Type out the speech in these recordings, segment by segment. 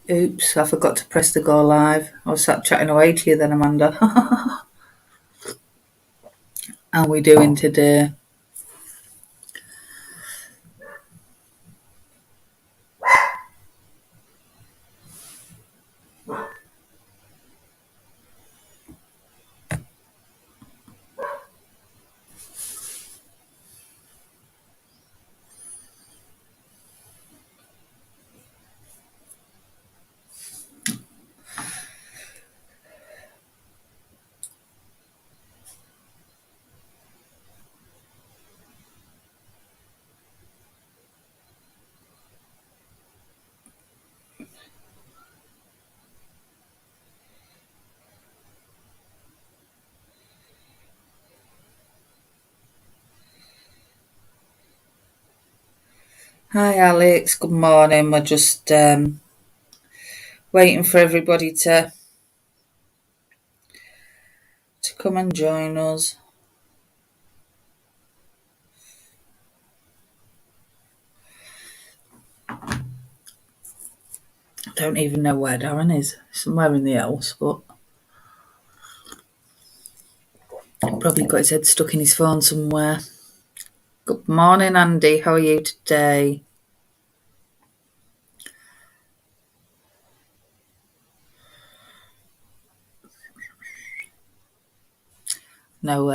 Oops, I forgot to press the go live. I was sat chatting away to you then, Amanda. How we doing today? Hi Alex, good morning. We're just waiting for everybody to come and join us. I don't even know where Darren is. Somewhere in the house, but probably got his head stuck in his phone somewhere. Good morning, Andy. How are you today? No,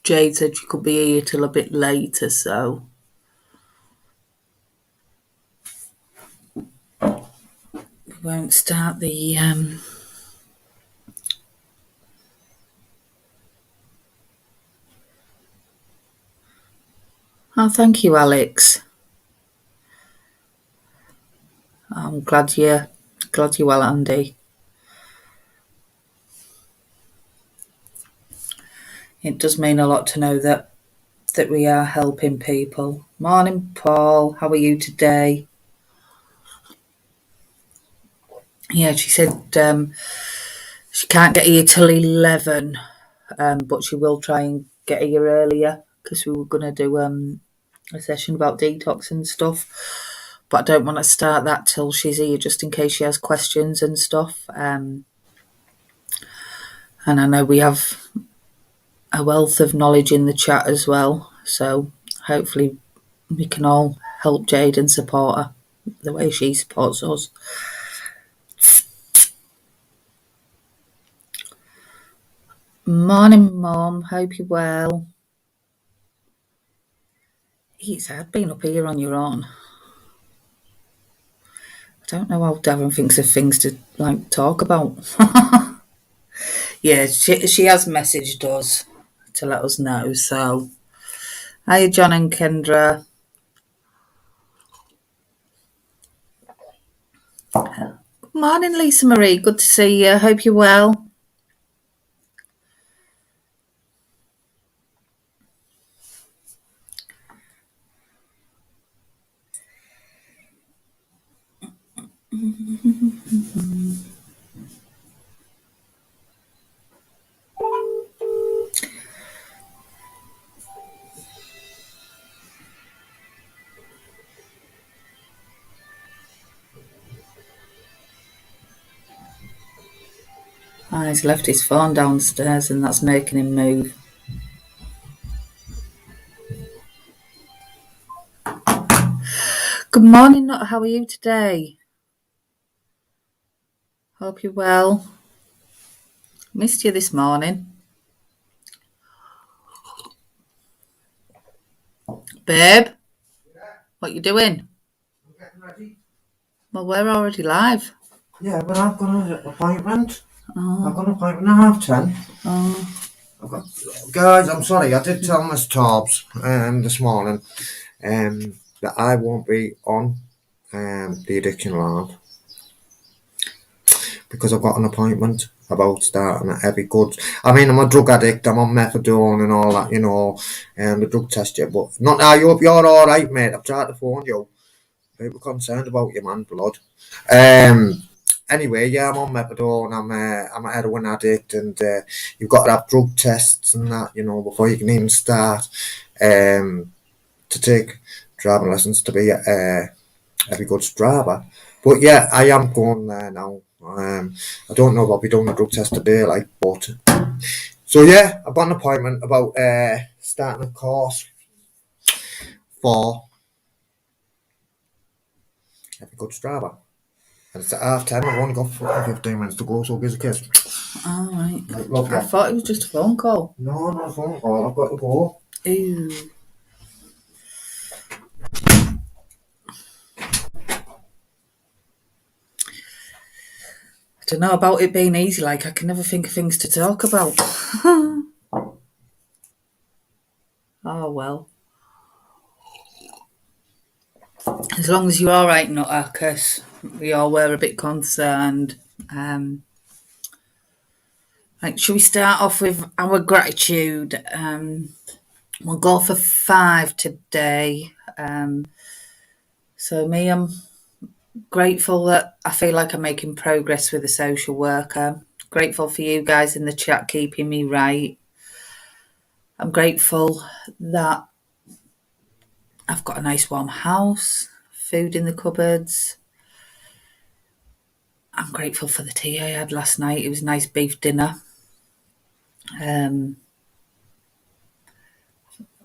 Jade said she could be here till a bit later, so we won't start the Oh, thank you, Alex. I'm glad you're well, Andy. It does mean a lot to know that we are helping people. Morning, Paul. How are you today? Yeah, she said she can't get here till 11, but she will try and get here earlier because we were going to do a session about detox and stuff. But I don't want to start that till she's here just in case she has questions and stuff. And I know we have a wealth of knowledge in the chat as well. So hopefully we can all help Jade and support her the way she supports us. Morning, Mum. Hope you're well. It's hard being up here on your own. I don't know how Darren thinks of things to talk about. Yeah, she has messaged us to let us know. So, hi, John and Kendra. Morning, Lisa Marie. Good to see you. Hope you're well. He's left his phone downstairs and that's making him move. Good morning, Not. How are you today? Hope you're well. Missed you this morning. Babe? What you doing? I'm getting ready. Well, we're already live. Yeah, but I've got an appointment. I've got an appointment at 10:30. Guys, I'm sorry, I did tell Miss Tobbs this morning that I won't be on the addiction lab because I've got an appointment about starting a heavy goods. I mean, I'm a drug addict, I'm on methadone and all that, the drug test yet, but not now. You hope you're alright, mate. I've tried to phone you. People concerned about your man, blood. Anyway, yeah, I'm on methadone. I'm a heroin addict, and you've got to have drug tests and that, before you can even start to take driving lessons to be every good Strava. But yeah, I am going there now. I don't know if I'll be doing a drug test today, like, but so yeah, I've got an appointment about starting a course for every good Strava. And it's at half 10. I've only got 15 minutes to go, so give us a kiss. All right. Love I you. thought it was just a phone call. No, not a phone call. I've got to go. Ew. I don't know about it being easy. Like, I can never think of things to talk about. Oh, well. As long as you're all right, Nutter, because we all were a bit concerned. Like, should we start off with our gratitude? We'll go for 5 today. So me, I'm grateful that I feel like I'm making progress with a social worker. Grateful for you guys in the chat keeping me right. I'm grateful that I've got a nice warm house, food in the cupboards. I'm grateful for the tea I had last night. It was a nice beef dinner.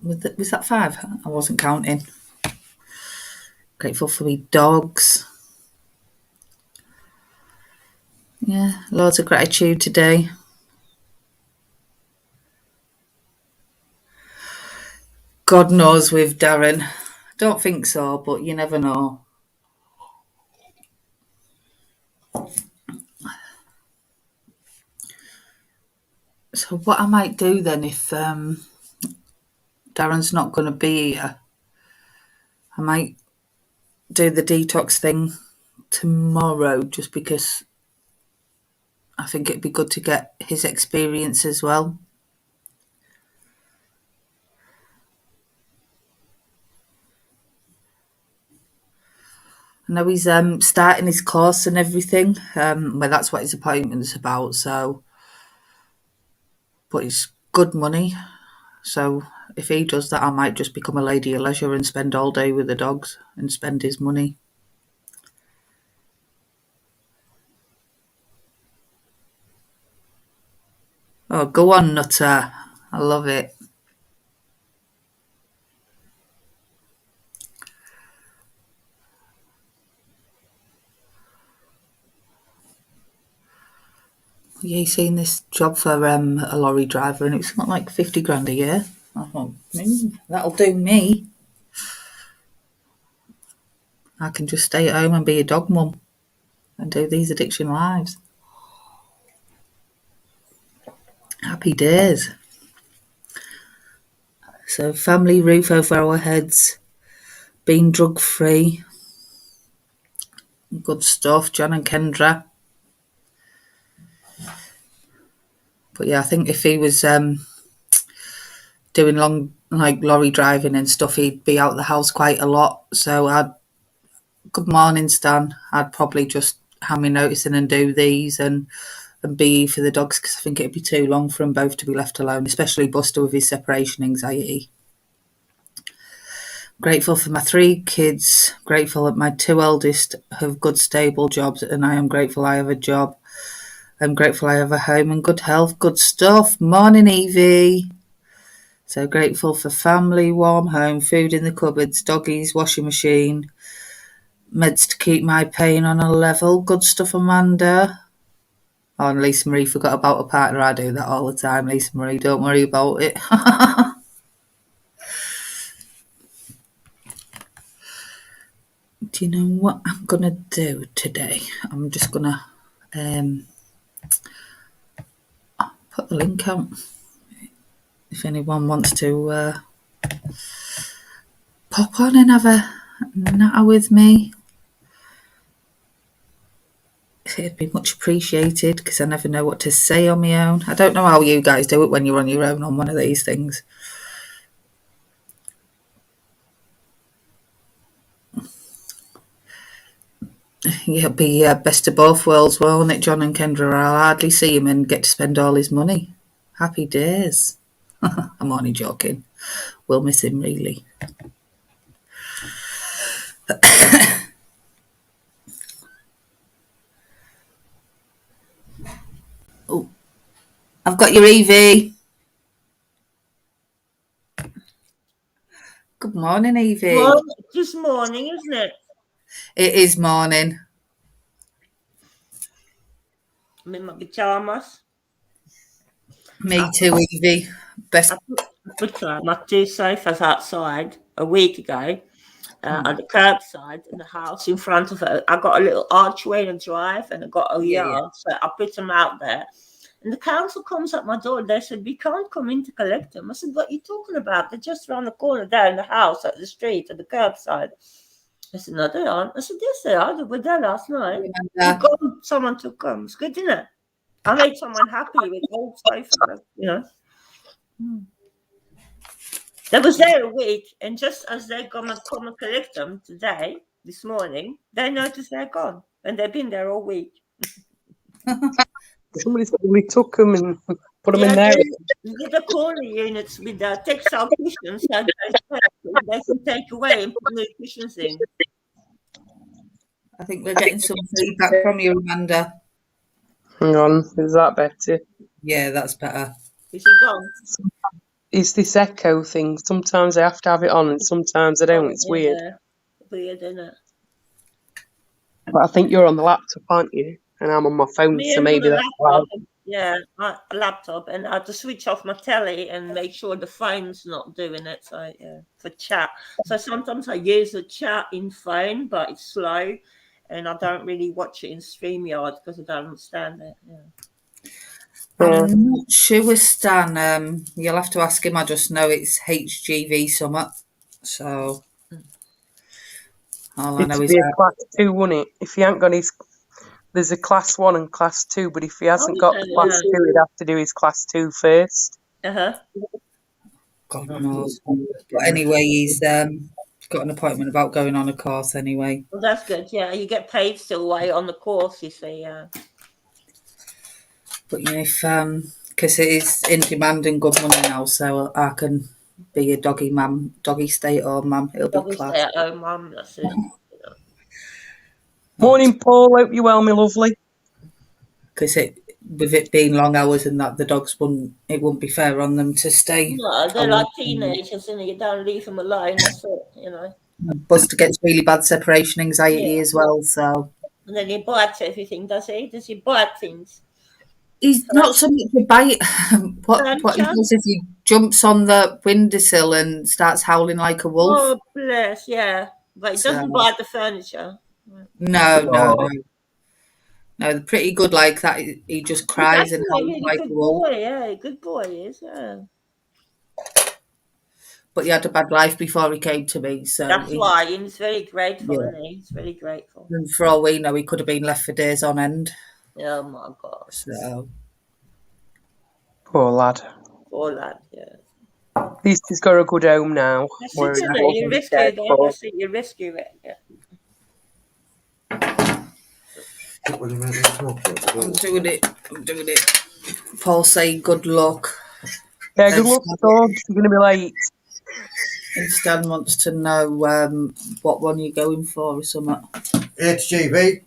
Was that 5? I wasn't counting. Grateful for me dogs. Yeah, loads of gratitude today. God knows with Darren. Don't think so, but you never know. So what I might do then if Darren's not going to be here, I might do the detox thing tomorrow just because I think it'd be good to get his experience as well. I know he's starting his course and everything. Well, that's what his appointment's about. So, but it's good money. So if he does that, I might just become a lady of leisure and spend all day with the dogs and spend his money. Oh, go on, Nutter. I love it. Yeah, you seen this job for a lorry driver and it's not like 50 grand a year. I thought, that'll do me. I can just stay at home and be a dog mum and do these addiction lives. Happy days. So family, roof over our heads, being drug free. Good stuff, John and Kendra. But yeah, I think if he was doing long like lorry driving and stuff, he'd be out the house quite a lot. So good morning, Stan. I'd probably just hand me noticing and do these and be for the dogs because I think it'd be too long for them both to be left alone, especially Buster with his separation anxiety. Grateful for my 3 kids. Grateful that my 2 eldest have good stable jobs and I am grateful I have a job. I'm grateful I have a home and good health. Good stuff. Morning, Evie. So grateful for family, warm home, food in the cupboards, doggies, washing machine, meds to keep my pain on a level. Good stuff, Amanda. Oh, and Lisa Marie forgot about her partner. I do that all the time, Lisa Marie. Don't worry about it. Do you know what I'm going to do today? I'm just going to put the link out. If anyone wants to pop on and have a natter with me, it'd be much appreciated because I never know what to say on my own. I don't know how you guys do it when you're on your own on one of these things. Yeah, it'd be best of both worlds, won't it? John and Kendra, I'll hardly see him and get to spend all his money. Happy days. I'm only joking. We'll miss him, really. Oh, I've got your Evie. Good morning, Evie. Well, it's just morning, isn't it? It is morning. I'm in my pajamas. Me too, Evie. Best. I put my two sofas outside a week ago on the curbside in the house in front of it. I got a little archway and a drive, and I got a Yeah, yard, so I put them out there. And the council comes at my door. They said, "We can't come in to collect them." I said, "What are you talking about? They're just around the corner there in the house, at the street, at the curbside." I said, "No, they aren't." I said, "Yes, they are. They were there last night. Someone took them. It's good, isn't it? I made someone happy with old sofa, you know." They was there a week, and just as they're gonna come and collect them today, this morning, they noticed they're gone, and they've been there all week. Somebody's probably took them and put them in there. They did the corner units with the textile cushions, so they can take away and put new cushions in. I think we're getting some feedback from you, Amanda. Hang on, is that better? Yeah, that's better. Is he gone? It's this echo thing. Sometimes I have to have it on and sometimes I don't. It's weird. Weird, isn't it? But I think you're on the laptop, aren't you? And I'm on my phone, so maybe that's why. Yeah, a laptop, and I have to switch off my telly and make sure the phone's not doing it. So yeah, for chat. So sometimes I use the chat in phone, but it's slow, and I don't really watch it in StreamYard because I don't understand it. Yeah. I'm not sure, Stan. You'll have to ask him. I just know it's HGV Summit. So all I know is It'd be a class 2, wouldn't it? If he ain't got his, there's a class 1 and class 2, but if he hasn't got the class 2, he'd have to do his class 2 first. God knows. But anyway, he's got an appointment about going on a course anyway. Well, that's good. Yeah, you get paid still while on the course, you see. Yeah. But you know, if because it is in demand and good money now, so I can be a doggy stay-at-home mum. It'll be class. Stay-at-home mum. That's it. Morning, Paul. Hope you're well, my lovely. Because with it being long hours and that, the dogs it wouldn't be fair on them to stay. No, they're like teenagers, and you don't leave them alone. That's it, you know. Buster gets really bad separation anxiety as well, so. And then he bites everything, does he? Does he bite things? He's not so much a bite. What he does is he jumps on the windowsill and starts howling like a wolf. Oh, bless, yeah. But he doesn't bite the furniture. No, they're pretty good like that. He just cries and howls like a wolf. Yeah, good boy he is, yeah. But he had a bad life before he came to me, so that's why he's very grateful, isn't he? He's very grateful. And for all we know, he could have been left for days on end. Oh my God! So poor lad. Poor lad, yeah. At least he's got a good home now. You rescue it. Yeah. I'm doing it. Paul saying good luck. Yeah, good luck, dog. You're going to be late. And Stan wants to know what one you're going for or something. HGV,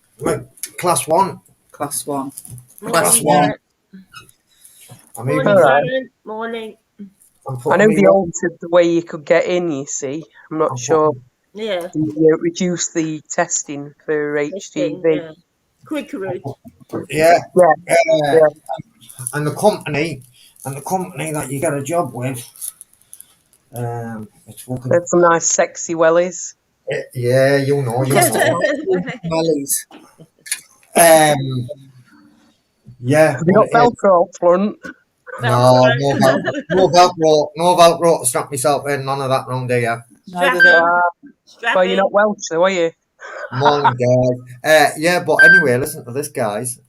class 1. Class 1. Class 1. Morning. I know they altered the way you could get in, you see. I'm not sure. Yeah. They reduced the testing for HGV. Yeah. Quick route. Yeah. And the company that you get a job with, it's fucking... There's some nice sexy wellies. Yeah, you know. Wellies. Yeah. Have you got Velcro up front? No Velcro to strap myself in, none of that round here. Well, you're not Welsh, though, are you? Morning, guys. Yeah, but anyway, listen to this, guys.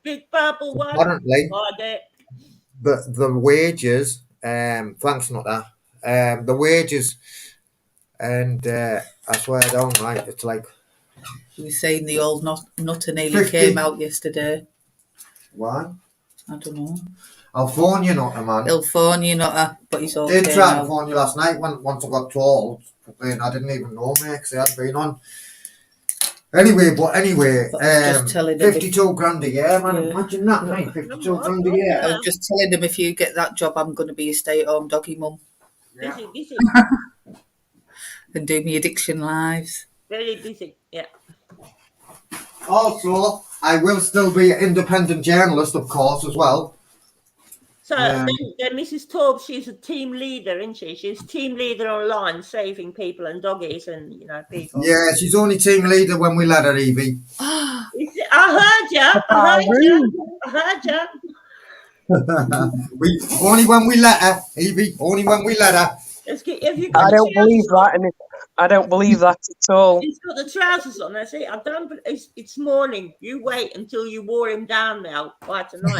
Big purple one. Apparently, the wages, thanks, not that. The wages, and I swear down, right, it's like... You were saying the old nutter nearly came out yesterday. Why? I don't know. I'll phone you, nutter, man. He'll phone you, nutter, but he's okay. Did try to phone you last night once I got told, and I didn't even know, mate, because I hadn't been on. Anyway, But I was just telling him 52 grand a year, man. Yeah. Imagine that, mate. 52 grand a year. I was just telling him if you get that job, I'm going to be a stay-at-home doggy mum Yeah. Busy. and do me addiction lives. Very busy. Yeah. Also, I will still be an independent journalist, of course, as well. So then Mrs. Torb, she's a team leader, isn't she? She's team leader online, saving people and doggies and people. Yeah, she's only team leader when we let her, Evie. I heard you. Only when we let her, Evie. Only when we let her. I don't believe that, and I don't believe that at all. He's got the trousers on. I say, I don't. It's morning. You wait until you wore him down now by tonight.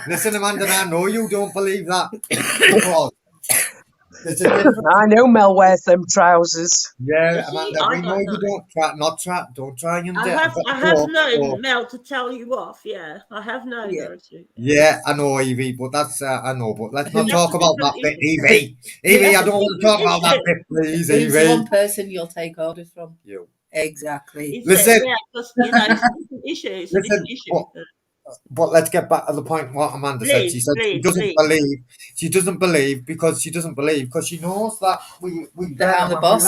Listen, Amanda, I know you don't believe that. I know Mel wears them trousers. Yeah, Amanda, we know you don't try and I have known Mel to tell you off. Yeah, I have known her to. Yeah, I know, Evie, but that's I know, but let's not talk about that bit, Evie. Evie, I don't want to talk about that bit, please, Who's Evie. the one person you'll take orders from? You. Exactly. Listen. Issues. Listen, but let's get back to the point what Amanda said. She said she doesn't believe. She doesn't believe because she knows that we They're the boss.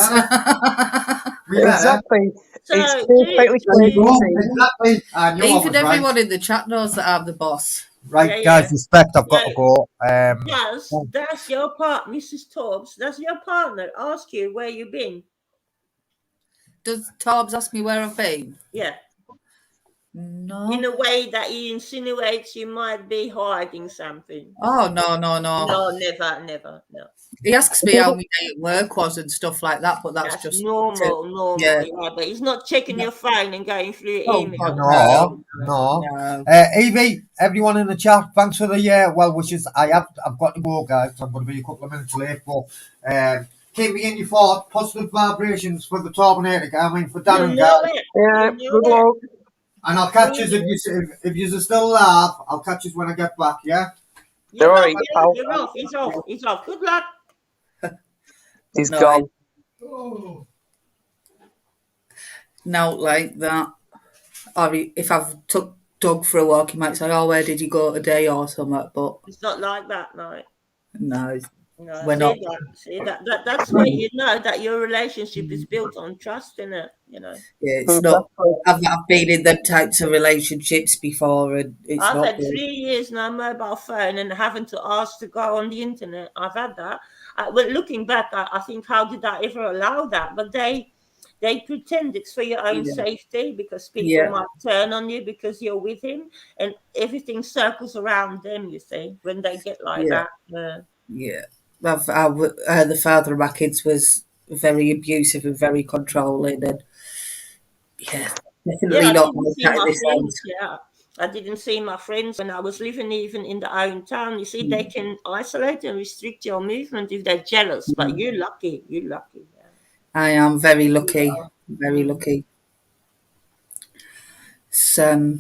Exactly. So, it's perfectly clear. Exactly. I knew Even everyone in the chat knows that I'm the boss. Right, guys, respect. I've got to go. Does your partner, Mrs. Torbs, does your partner ask you where you've been? Does Torbs ask me where I've been? Yeah. No. In a way that he insinuates you might be hiding something. Oh, no. No, never. No. He asks me how my day at work was and stuff like that, but that's just normal. Yeah. But he's not checking your phone and going through your email. No. Evie, everyone in the chat, thanks for the well wishes. I've got to go, guys. I'm going to be a couple of minutes late, but keep me in your thoughts. Positive vibrations for the Terminator. I mean, for Darren. Yeah, good luck. And I'll catch you if you're still alive. I'll catch you when I get back. Yeah. You're off. He's off. Good luck. He's gone. Now, like that. Or if I've took Doug for a walk, he might say, "Oh, where did you go today?" or something. But it's not like that, no. No. No, we're not. That's where you know that your relationship is built on trust, isn't it? Yeah, it's not. I've been in them types of relationships before, and I've had 3 years no mobile phone and having to ask to go on the internet. I've had that. But looking back, I think, how did I ever allow that? But they pretend it's for your own safety because people might turn on you because you're with him, and everything circles around them. You see, when they get like that. Yeah. The father of my kids was very abusive and very controlling, and definitely not I didn't see my friends when I was living even in the hometown. You see, they can isolate and restrict your movement if they're jealous. But you're lucky. Yeah. I am very lucky. Very lucky. So,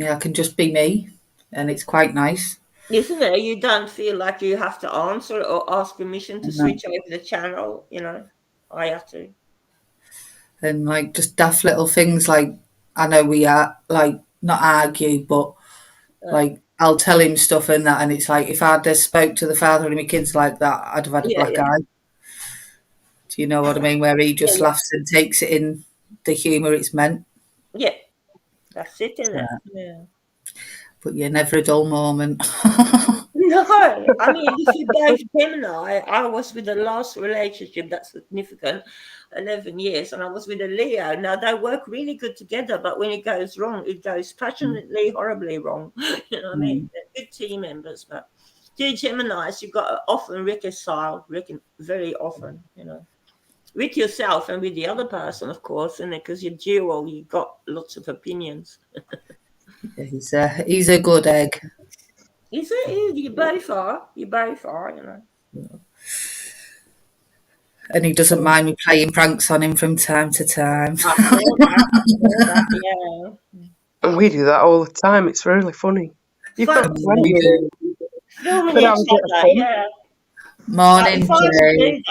I can just be me, and it's quite nice. Isn't it? You don't feel like you have to answer or ask permission to switch over the channel, I have to. And like just daft little things like, I know we are like not argue, but like I'll tell him stuff and that, and it's like if I'd just spoke to the father of my kids like that, I'd have had a black eye. Do you know what I mean? Where he just laughs and takes it in the humour it's meant. Yeah, that's it, isn't it? Yeah. But never a dull moment. No, I mean, if you both Gemini, I was with the last relationship that's significant, 11 years, and I was with a Leo. Now, they work really good together, but when it goes wrong, it goes passionately, horribly wrong. You know what I mean? They're good team members, but two Geminis, you've got to often reconcile, very often, with yourself and with the other person, of course, and because you're dual, you've got lots of opinions. He's a good egg. Is it? You both are, And he doesn't mind me playing pranks on him from time to time. And we do that all the time. It's really funny. Morning, Jay.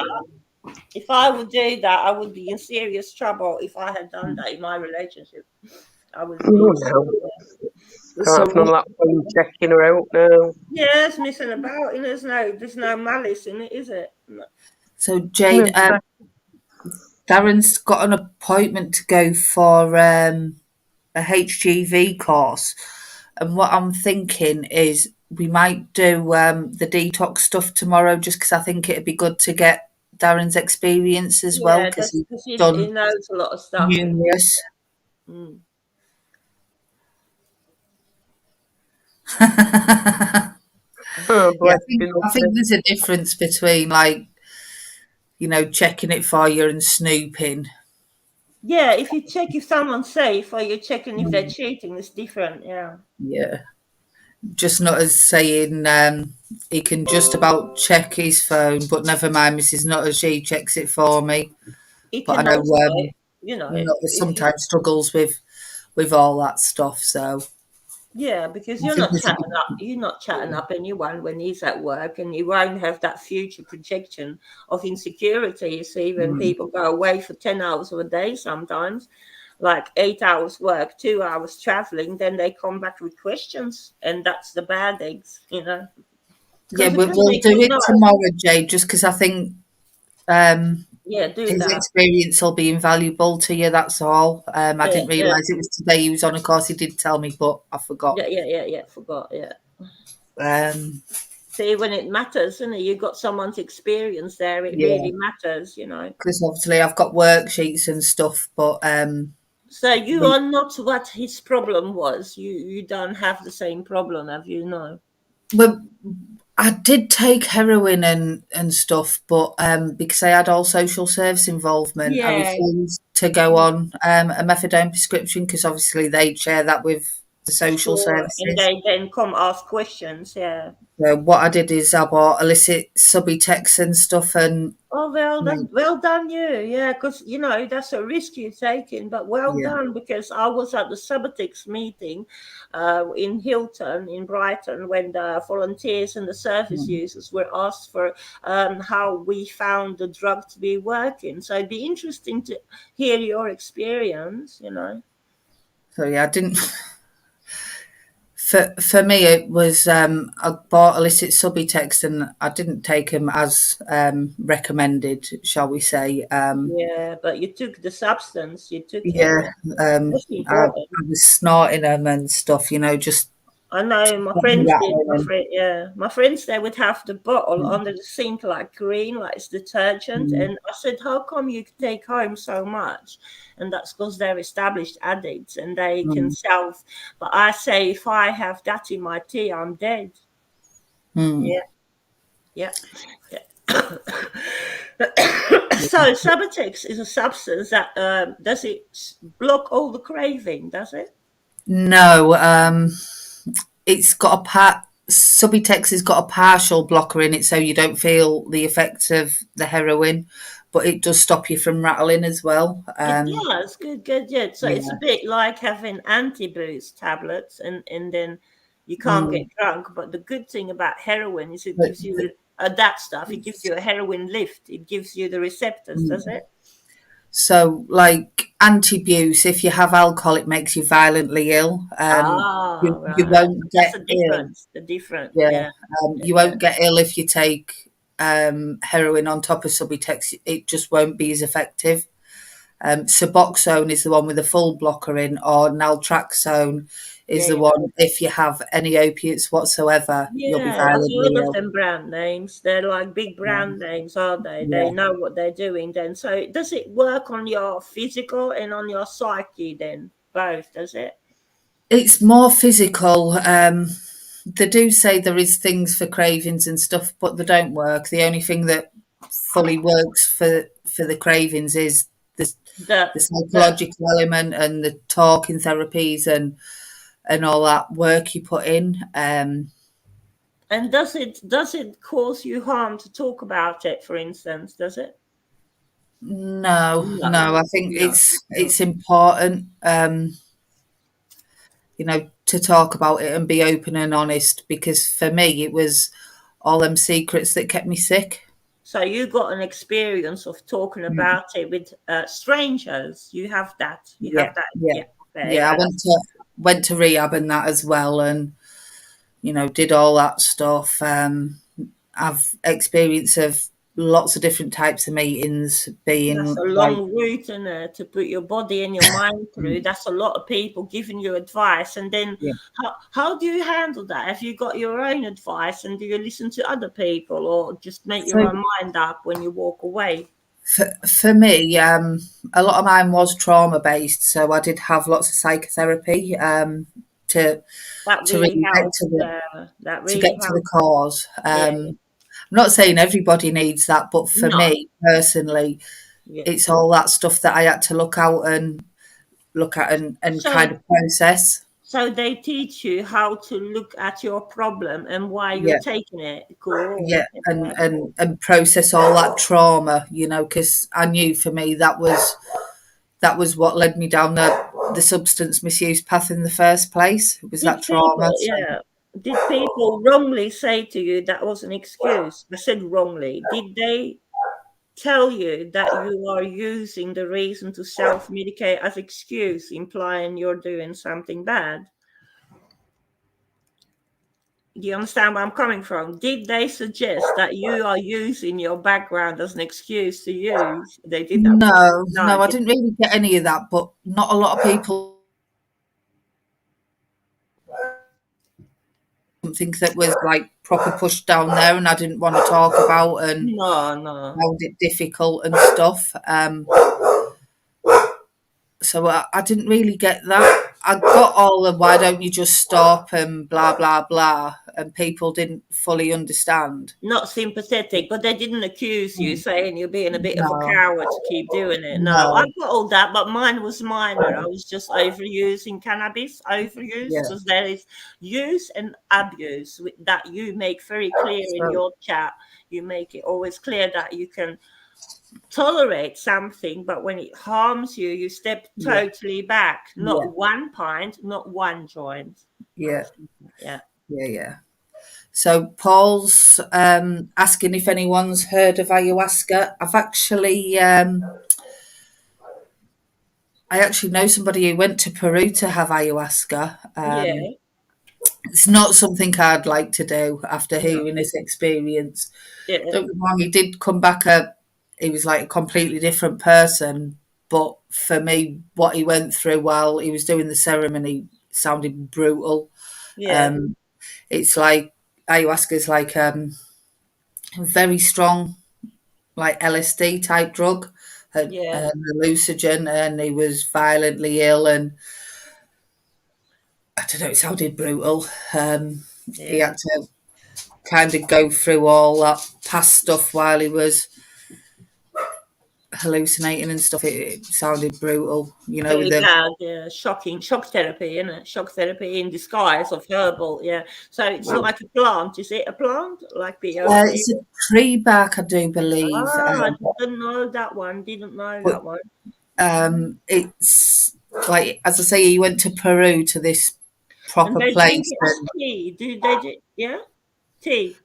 If I would do that, I would be in serious trouble. If I had done that in my relationship, I would be. Oh, no. Can't So have none of that phone checking her out now. Yeah, it's missing about. You know, there's no malice in it, is it? No. So Jade, No, Darren's got an appointment to go for a HGV course, and what I'm thinking is we might do the detox stuff tomorrow, just because I think it'd be good to get Darren's experience as well, Yeah, because that's he's because he done knows a lot of stuff. numerous. Mm. Oh, Yeah, bless you. I think there's a difference between checking it for you and snooping. Yeah, if you check if someone's safe or you're checking if they're cheating, it's different. Yeah. Yeah, just not as saying he can just about check his phone, but never mind, Mrs. Not as she checks it for me. It But I can know also, you know, Not if you, sometimes struggles with all that stuff. So yeah, because I think there's a you're not chatting up anyone when he's at work, and you won't have that future projection of insecurity. You see, when people go away for 10 hours of a day, sometimes, like 8 hours work, 2 hours traveling, then they come back with questions, and that's the bad eggs, you know. yeah, Because a we'll good egg do will it know. tomorrow, Jade, just because I think Yeah, do his that. experience will be invaluable to you. That's all. I Yeah, didn't yeah, realise it was today he was on a course. He did tell me, but I forgot. yeah. Forgot. Yeah. Um, See, when it matters, isn't it? You've got someone's experience there. It yeah, really matters, you know. because obviously I've got worksheets and stuff, but So you are not what his problem was. You don't have the same problem, have you? No. well, I did take heroin and stuff, but because I had all social service involvement, I Yeah. refused to go on a methadone prescription because obviously they share that with the social Sure. And services. they then come ask questions. Yeah. So what I did is I bought illicit Subutex and stuff, and Oh well, that's like, well done, you. Yeah, because you know that's a risk you're taking, but well yeah, done because I was at the Subotics meeting, in Hilton in Brighton when the volunteers and the service mm. users were asked for how we found the drug to be working. So it'd be interesting to hear your experience. You know. So yeah, I didn't. For me, it was I bought illicit Subutex and I didn't take them as recommended, shall we say? Yeah, but you took the substance. You took it. Yeah, Yeah. um, That's I important. was snorting them and stuff, just I know my friends did. rattling My friends they would have the bottle under the sink like green, like it's detergent. and And I said, "How come you take home so much?" And that's because they're established addicts and they can mm, self. But I say, if I have that in my tea, I'm dead. mm, Yeah, yeah. So Subutex is a substance that does it block all the craving? Does it? no, it's got a part. Subutex has got a partial blocker in it, so you don't feel the effects of the heroin, but it does stop you from rattling as well. It does. Good, good, good. So it's a Yeah, bit like having anti-boost tablets and then you can't get mm, drunk. But the good thing about heroin is it but, gives you that stuff. It gives you a heroin lift. It gives you the receptors, does mm. it? So, like anti-abuse, if you have alcohol, it makes you violently ill. Ah, You right. won't That's get the ill. difference. The different, Yeah, yeah, you yeah. won't get ill if you take heroin on top of Subutex. It just won't be as effective. Suboxone is the one with the full blocker in, or naltrexone is Yeah, the one if you have any opiates whatsoever, you'll be yeah, I've violently heard of ill. them brand names. They're like big brand names, aren't they? They Yeah, know what they're doing then. So does it work on your physical and on your psyche then? Both, does it? it's more physical. They do say there is things for cravings and stuff, but they don't work. The only thing that fully works for the cravings is the The the the psychological element and the talking therapies and all that work you put in. and does it cause you harm to talk about it, for instance, does it? No, No, no, I think no, no. it's important, to talk about it and be open and honest because for me it was all them secrets that kept me sick. So you got an experience of talking about it with strangers. You have that. You Yeah, have that. yeah, Yeah. Okay. yeah. I went to rehab and that as well, and did all that stuff. I've experience of lots of different types of meetings, That's being a like, long route in there to put your body and your mind through. That's a lot of people giving you advice. And then yeah. how do you handle that? Have you got your own advice and do you listen to other people or just make your So own mind up when you walk away? for me, a lot of mine was trauma based, so I did have lots of psychotherapy to That to really really get helps. to the That to really get to the helps. cause. Yeah. I'm not saying everybody needs that, but for No. me personally, Yeah. it's all that stuff that I had to look at and kind So of process. so they teach you how to look at your problem and why you're Yeah, taking it. Cool. yeah, and Yeah. and process all that trauma, because I knew for me that was what led me down the substance misuse path in the first place. It was Did that trauma. people, So yeah, did people wrongly say to you that was an excuse? I said wrongly. Did they tell you that you are using the reason to self-medicate as excuse, implying you're doing something bad? Do you understand where I'm coming from? Did they suggest that you are using your background as an excuse to use? They did that. no, No, no, I didn't really get any of that, but not a lot of people. Something that was like proper pushed down there, and I didn't want to talk about, and no, no. found it difficult and stuff. So I didn't really get that. I got all the why don't you just stop and blah blah blah, and people didn't fully understand. Not sympathetic, but they didn't accuse you saying you're being a bit of a No, coward to keep doing it. No, I no, got all that, but mine was minor. I was just overusing cannabis, overuse, yeah. because there is use and abuse that you make very clear in So your chat. You make it always clear that you can tolerate something, but when it harms you, you step yeah, totally back. yeah, Not one pint, not one joint. yeah, Yeah. yeah. So Paul's asking if anyone's heard of ayahuasca. I actually know somebody who went to Peru to have ayahuasca. Yeah. It's not something I'd like to do after No. hearing this experience. Yeah. Don't get me wrong, he did come back he was like a completely different person. But for me, what he went through while he was doing the ceremony sounded brutal. Yeah. Um, it's like ayahuasca is like a very strong, like LSD type drug, Yeah. an hallucinogen, and he was violently ill. And I don't know, it sounded brutal. He Yeah. had to kind of go through all that past stuff while he was hallucinating and stuff. It sounded brutal, with Very the bad, yeah, shocking, shock therapy, isn't it? Shock therapy in disguise of herbal, yeah. So it's like a plant. Is it a plant like peyote? it's a tree bark, I do believe, Ah, I didn't know that one. Didn't know but that one. it's like, as I say, he went to Peru to this And proper they drink place, it as and tea. Do they? Yeah, tea.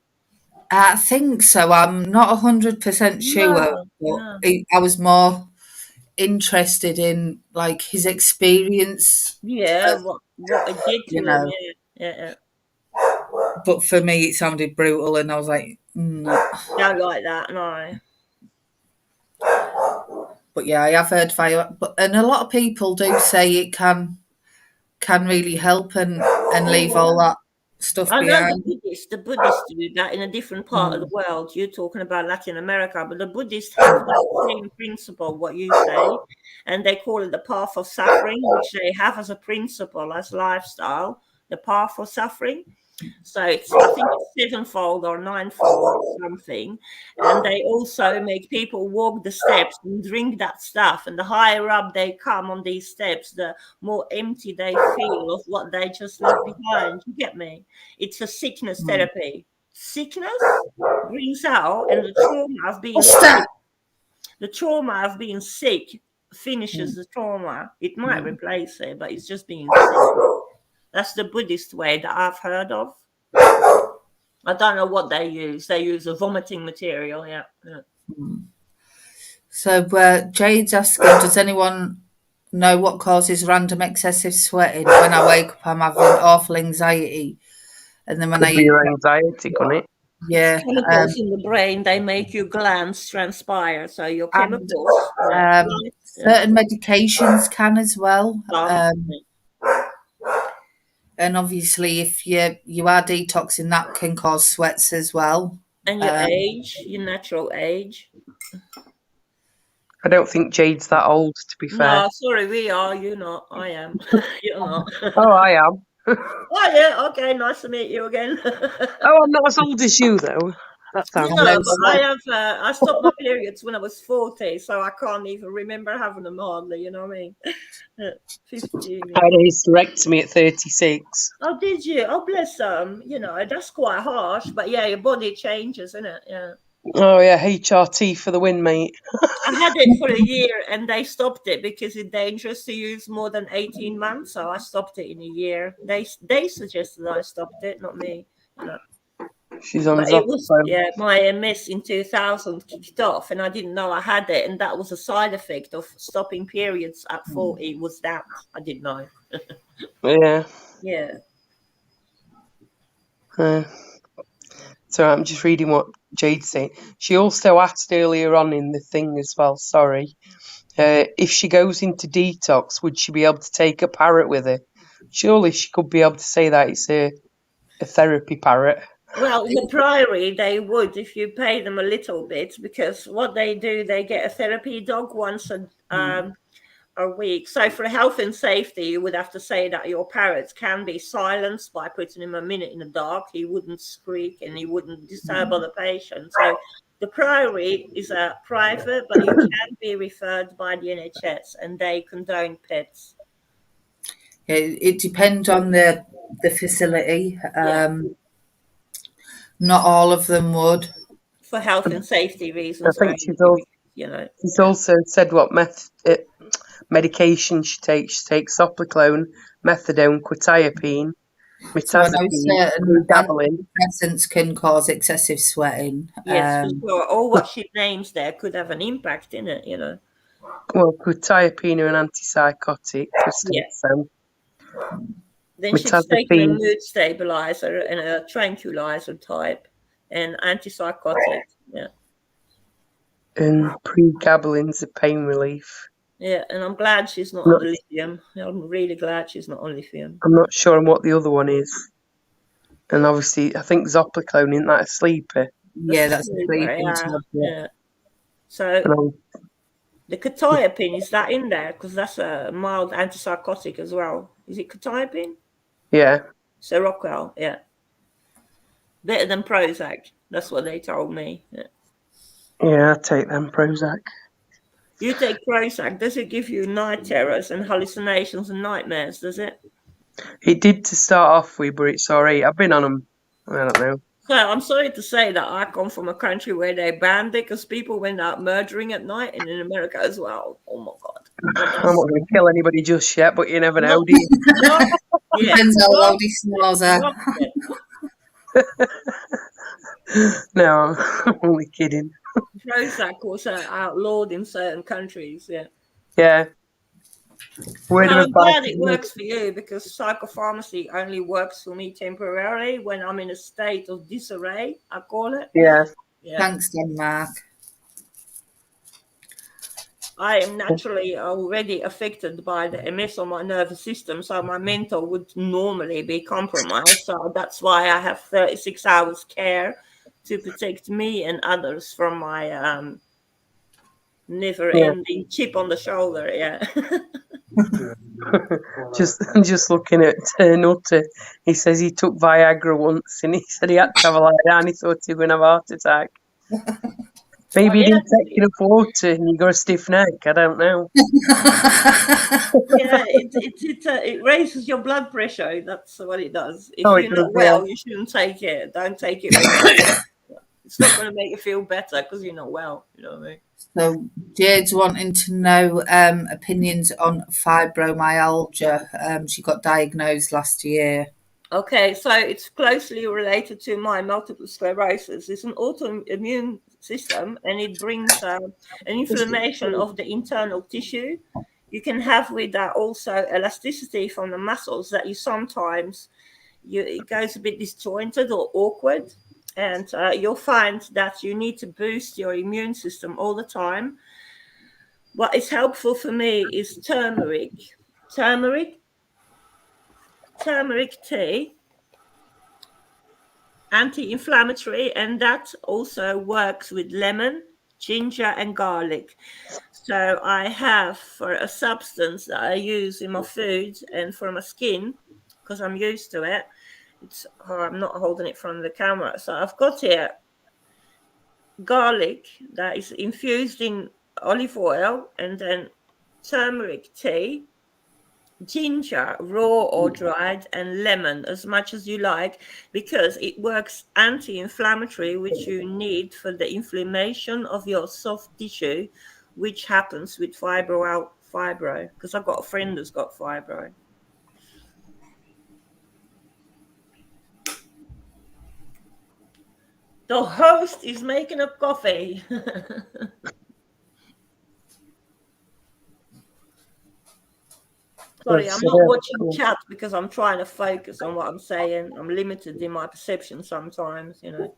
I think so. I'm not 100% sure, No, but no. I was more interested in like his experience. Yeah, what it did You to him. know, Yeah, yeah, yeah. but for me, it sounded brutal, and I was like, no. Don't like that. No. But yeah, I have heard fire, and a lot of people do say it can really help and leave all that stuff I know behind. The Buddhists do that in a different part of the Mm, world. You're talking about Latin America, but the Buddhists have that same principle, what you say, and they call it the path of suffering, which they have as a principle, as lifestyle, the path of suffering. So I think it's sevenfold or ninefold or something. And they also make people walk the steps and drink that stuff. And the higher up they come on these steps, the more empty they feel of what they just left behind. You get me? It's a sickness mm. therapy. Sickness brings out, and What's that? the trauma of being sick finishes Mm, the trauma. It might mm. replace it, but it's just being sick. That's the Buddhist way that I've heard of. I don't know what they use. They use a vomiting material. Yeah. So Jade's asking, does anyone know what causes random excessive sweating? When I wake up, I'm having awful anxiety, and then when Could I be eat, your anxiety, couldn't it? yeah, Chemicals in the brain, they make your glands transpire. So your and chemicals. certain medications can as well. Some. And obviously, if you are detoxing, that can cause sweats as well. And your age, your natural age. I don't think Jade's that old, to be fair. No, sorry, we are. You're not. I am. You're not. Oh, I am. Oh, yeah. Okay. Nice to meet you again. Oh, I'm not as old as you, though. That sounds No, No, but so- I have. I stopped my periods when I was 40, so I can't even remember having them hardly. You know what I mean? 15. I had a hysterectomy at 36. Oh, did you? Oh, bless them. You know, that's quite harsh, but yeah, your body changes, isn't it? Yeah. Oh, yeah, HRT for the win, mate. I had it for a year and they stopped it because it's dangerous to use more than 18 months. So I stopped it in a year. They suggested I stopped it, not me. You know. She's on But it was, Zopiclone. yeah, my MS in 2000 kicked off and I didn't know I had it. And that was a side effect of stopping periods at 40 was that. I didn't know. Yeah. Yeah. So I'm just reading what Jade's saying. She also asked earlier on in the thing as well, sorry, if she goes into detox, would she be able to take a parrot with her? Surely she could be able to say that it's a therapy parrot. Well, in the Priory, they would if you pay them a little bit, because what they do, they get a therapy dog once a week. So for health and safety, you would have to say that your parrot can be silenced by putting him a minute in the dark. He wouldn't squeak and he wouldn't disturb other patients. So the Priory is a private, but you can be referred by the NHS and they condone pets. It depends on the facility. Yeah. Not all of them would. For health and safety reasons. I think she's also said what medication she takes. She takes Zopiclone, methadone, quetiapine, So I know mirtazapine, certain pregabalin. antidepressants can cause excessive sweating. Yes, for sure. All what she names there could have an impact in it, you know. Well, quetiapine are an antipsychotic. So. Then she's taken a mood stabilizer and a tranquilizer type and antipsychotic. Yeah. And pregabalin's a pain relief. Yeah, and I'm glad she's not on the lithium. I'm really glad she's not on lithium. I'm not sure on what the other one is. And obviously, I think Zopiclone, isn't that a sleeper? Yeah, that's a sleeping tablet. Yeah. So the quetiapine, is that in there? Because that's a mild antipsychotic as well. Is it quetiapine? Yeah. Seroquel, yeah. Better than Prozac. That's what they told me. Yeah, I take them Prozac. You take Prozac. Does it give you night terrors and hallucinations and nightmares? Does it? It did to start off with, but it's alright. I've been on them. I don't know. So I'm sorry to say that I come from a country where they banned it because people went out murdering at night, and in America as well. Oh my God! I'm not going to kill anybody just yet, but you never know, do you? Depends how loud he snores at. No, I'm only kidding. Prozac was outlawed in certain countries. Yeah. Yeah. I'm glad it works for you because psychopharmacy only works for me temporarily when I'm in a state of disarray, I call it. Yeah. Thanks, Denmark. I am naturally already affected by the MS on my nervous system, so my mental would normally be compromised. So that's why I have 36 hours care to protect me and others from my never-ending chip on the shoulder. Yeah. just looking at Nutter, he says he took Viagra once and he said he had to have a lie down. He thought he was going to have a heart attack. Maybe he didn't take enough water and you got a stiff neck. I don't know. Yeah, it raises your blood pressure. That's what it does. If you're not well, you shouldn't take it. Don't take it. It's not going to make you feel better because you're not well. You know what I mean? So Jade's wanting to know opinions on fibromyalgia. She got diagnosed last year. Okay, so it's closely related to my multiple sclerosis. It's an autoimmune system, and it brings an inflammation of the internal tissue. You can have with that also elasticity from the muscles that you sometimes it goes a bit disjointed or awkward, and you'll find that you need to boost your immune system all the time. What is helpful for me is turmeric tea, anti-inflammatory, and that also works with lemon, ginger, and garlic. So I have for a substance that I use in my food and for my skin, because I'm used to it. I'm not holding it from the camera. So I've got here garlic that is infused in olive oil, and then turmeric tea, ginger, raw or dried, and lemon as much as you like, because it works anti-inflammatory, which you need for the inflammation of your soft tissue, which happens with fibro, because I've got a friend who's got fibro. The host is making up coffee. Sorry, I'm not watching chat because I'm trying to focus on what I'm saying. I'm limited in my perception sometimes, you know.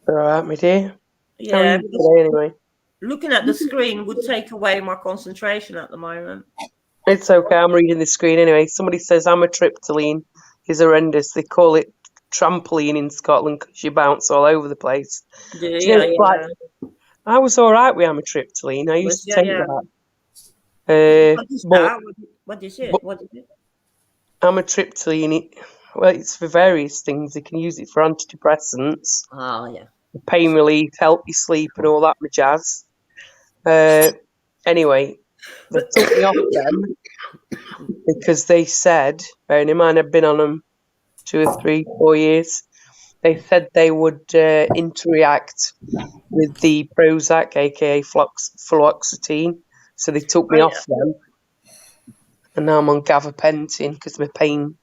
All right, my dear. How are Yeah, you today, anyway? looking at the screen would take away my concentration at the moment. It's okay. I'm reading the screen anyway. Somebody says amitriptyline is horrendous. They call it trampoline in Scotland because you bounce all over the place. Do you? Yeah. Like, I was all right with amitriptyline. I used to take that. What is that? What is it? What is it? Amitriptyline, well, it's for various things. They can use it for antidepressants. Oh, yeah. Pain relief, help you sleep, and all that jazz. Anyway, they took me off them because they said, bearing in mind I've been on them 2 or 3, 4 years, they said they would interact with the Prozac, aka fluoxetine. So they took me off them, and now I'm on gabapentin because my pain.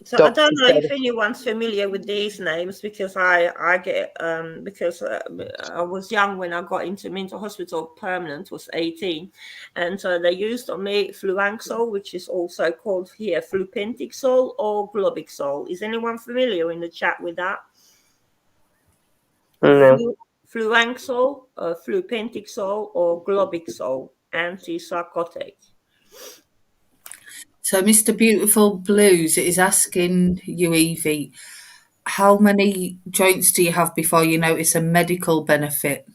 So I don't know if anyone's familiar with these names, because I get because I was young when I got into mental hospital permanent, was 18, and so they used on me Fluanxol, which is also called here Flupentixol or Globixol. Is anyone familiar in the chat with that? No. Fluanxol, Flupentixol, or Globixol, antipsychotic. So Mr. Beautiful Blues is asking you, Evie, how many joints do you have before you notice a medical benefit?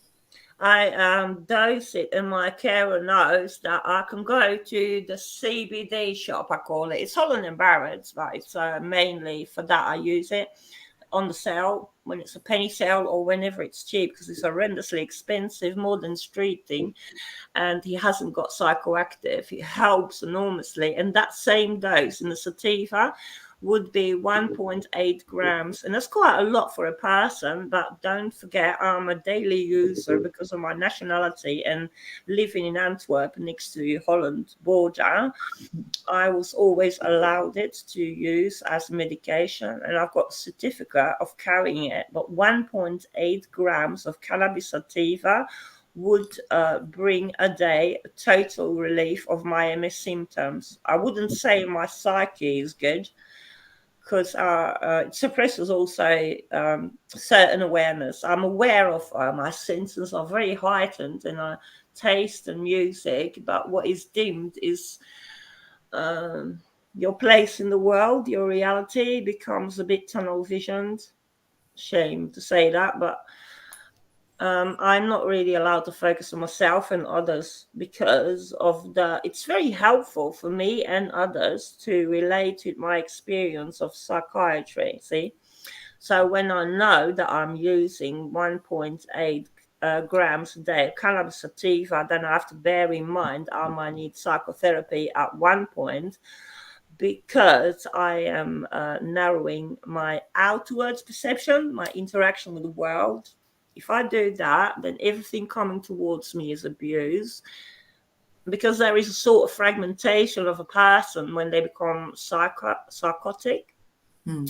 I dose it, and my carer knows that I can go to the CBD shop, I call it. It's Holland and Barrett's, but it's mainly for that I use it on the sale, when it's a penny sale or whenever it's cheap, because it's horrendously expensive, more than street thing. And he hasn't got psychoactive. It helps enormously. And that same dose in the sativa would be 1.8 grams. And that's quite a lot for a person, but don't forget, I'm a daily user because of my nationality and living in Antwerp next to the Holland border. I was always allowed it to use as medication, and I've got a certificate of carrying it. But 1.8 grams of cannabis sativa would bring a day a total relief of my MS symptoms. I wouldn't say my psyche is good, because it suppresses also certain awareness. I'm aware of my senses are very heightened, and taste and music, but what is dimmed is your place in the world. Your reality becomes a bit tunnel visioned. Shame to say that, but I'm not really allowed to focus on myself and others because of it's very helpful for me and others to relate with my experience of psychiatry. See, so when I know that I'm using 1.8 grams a day of cannabis sativa, then I have to bear in mind I might need psychotherapy at one point, because I am narrowing my outwards perception, my interaction with the world. If I do that, then everything coming towards me is abuse, because there is a sort of fragmentation of a person when they become psychotic. Hmm.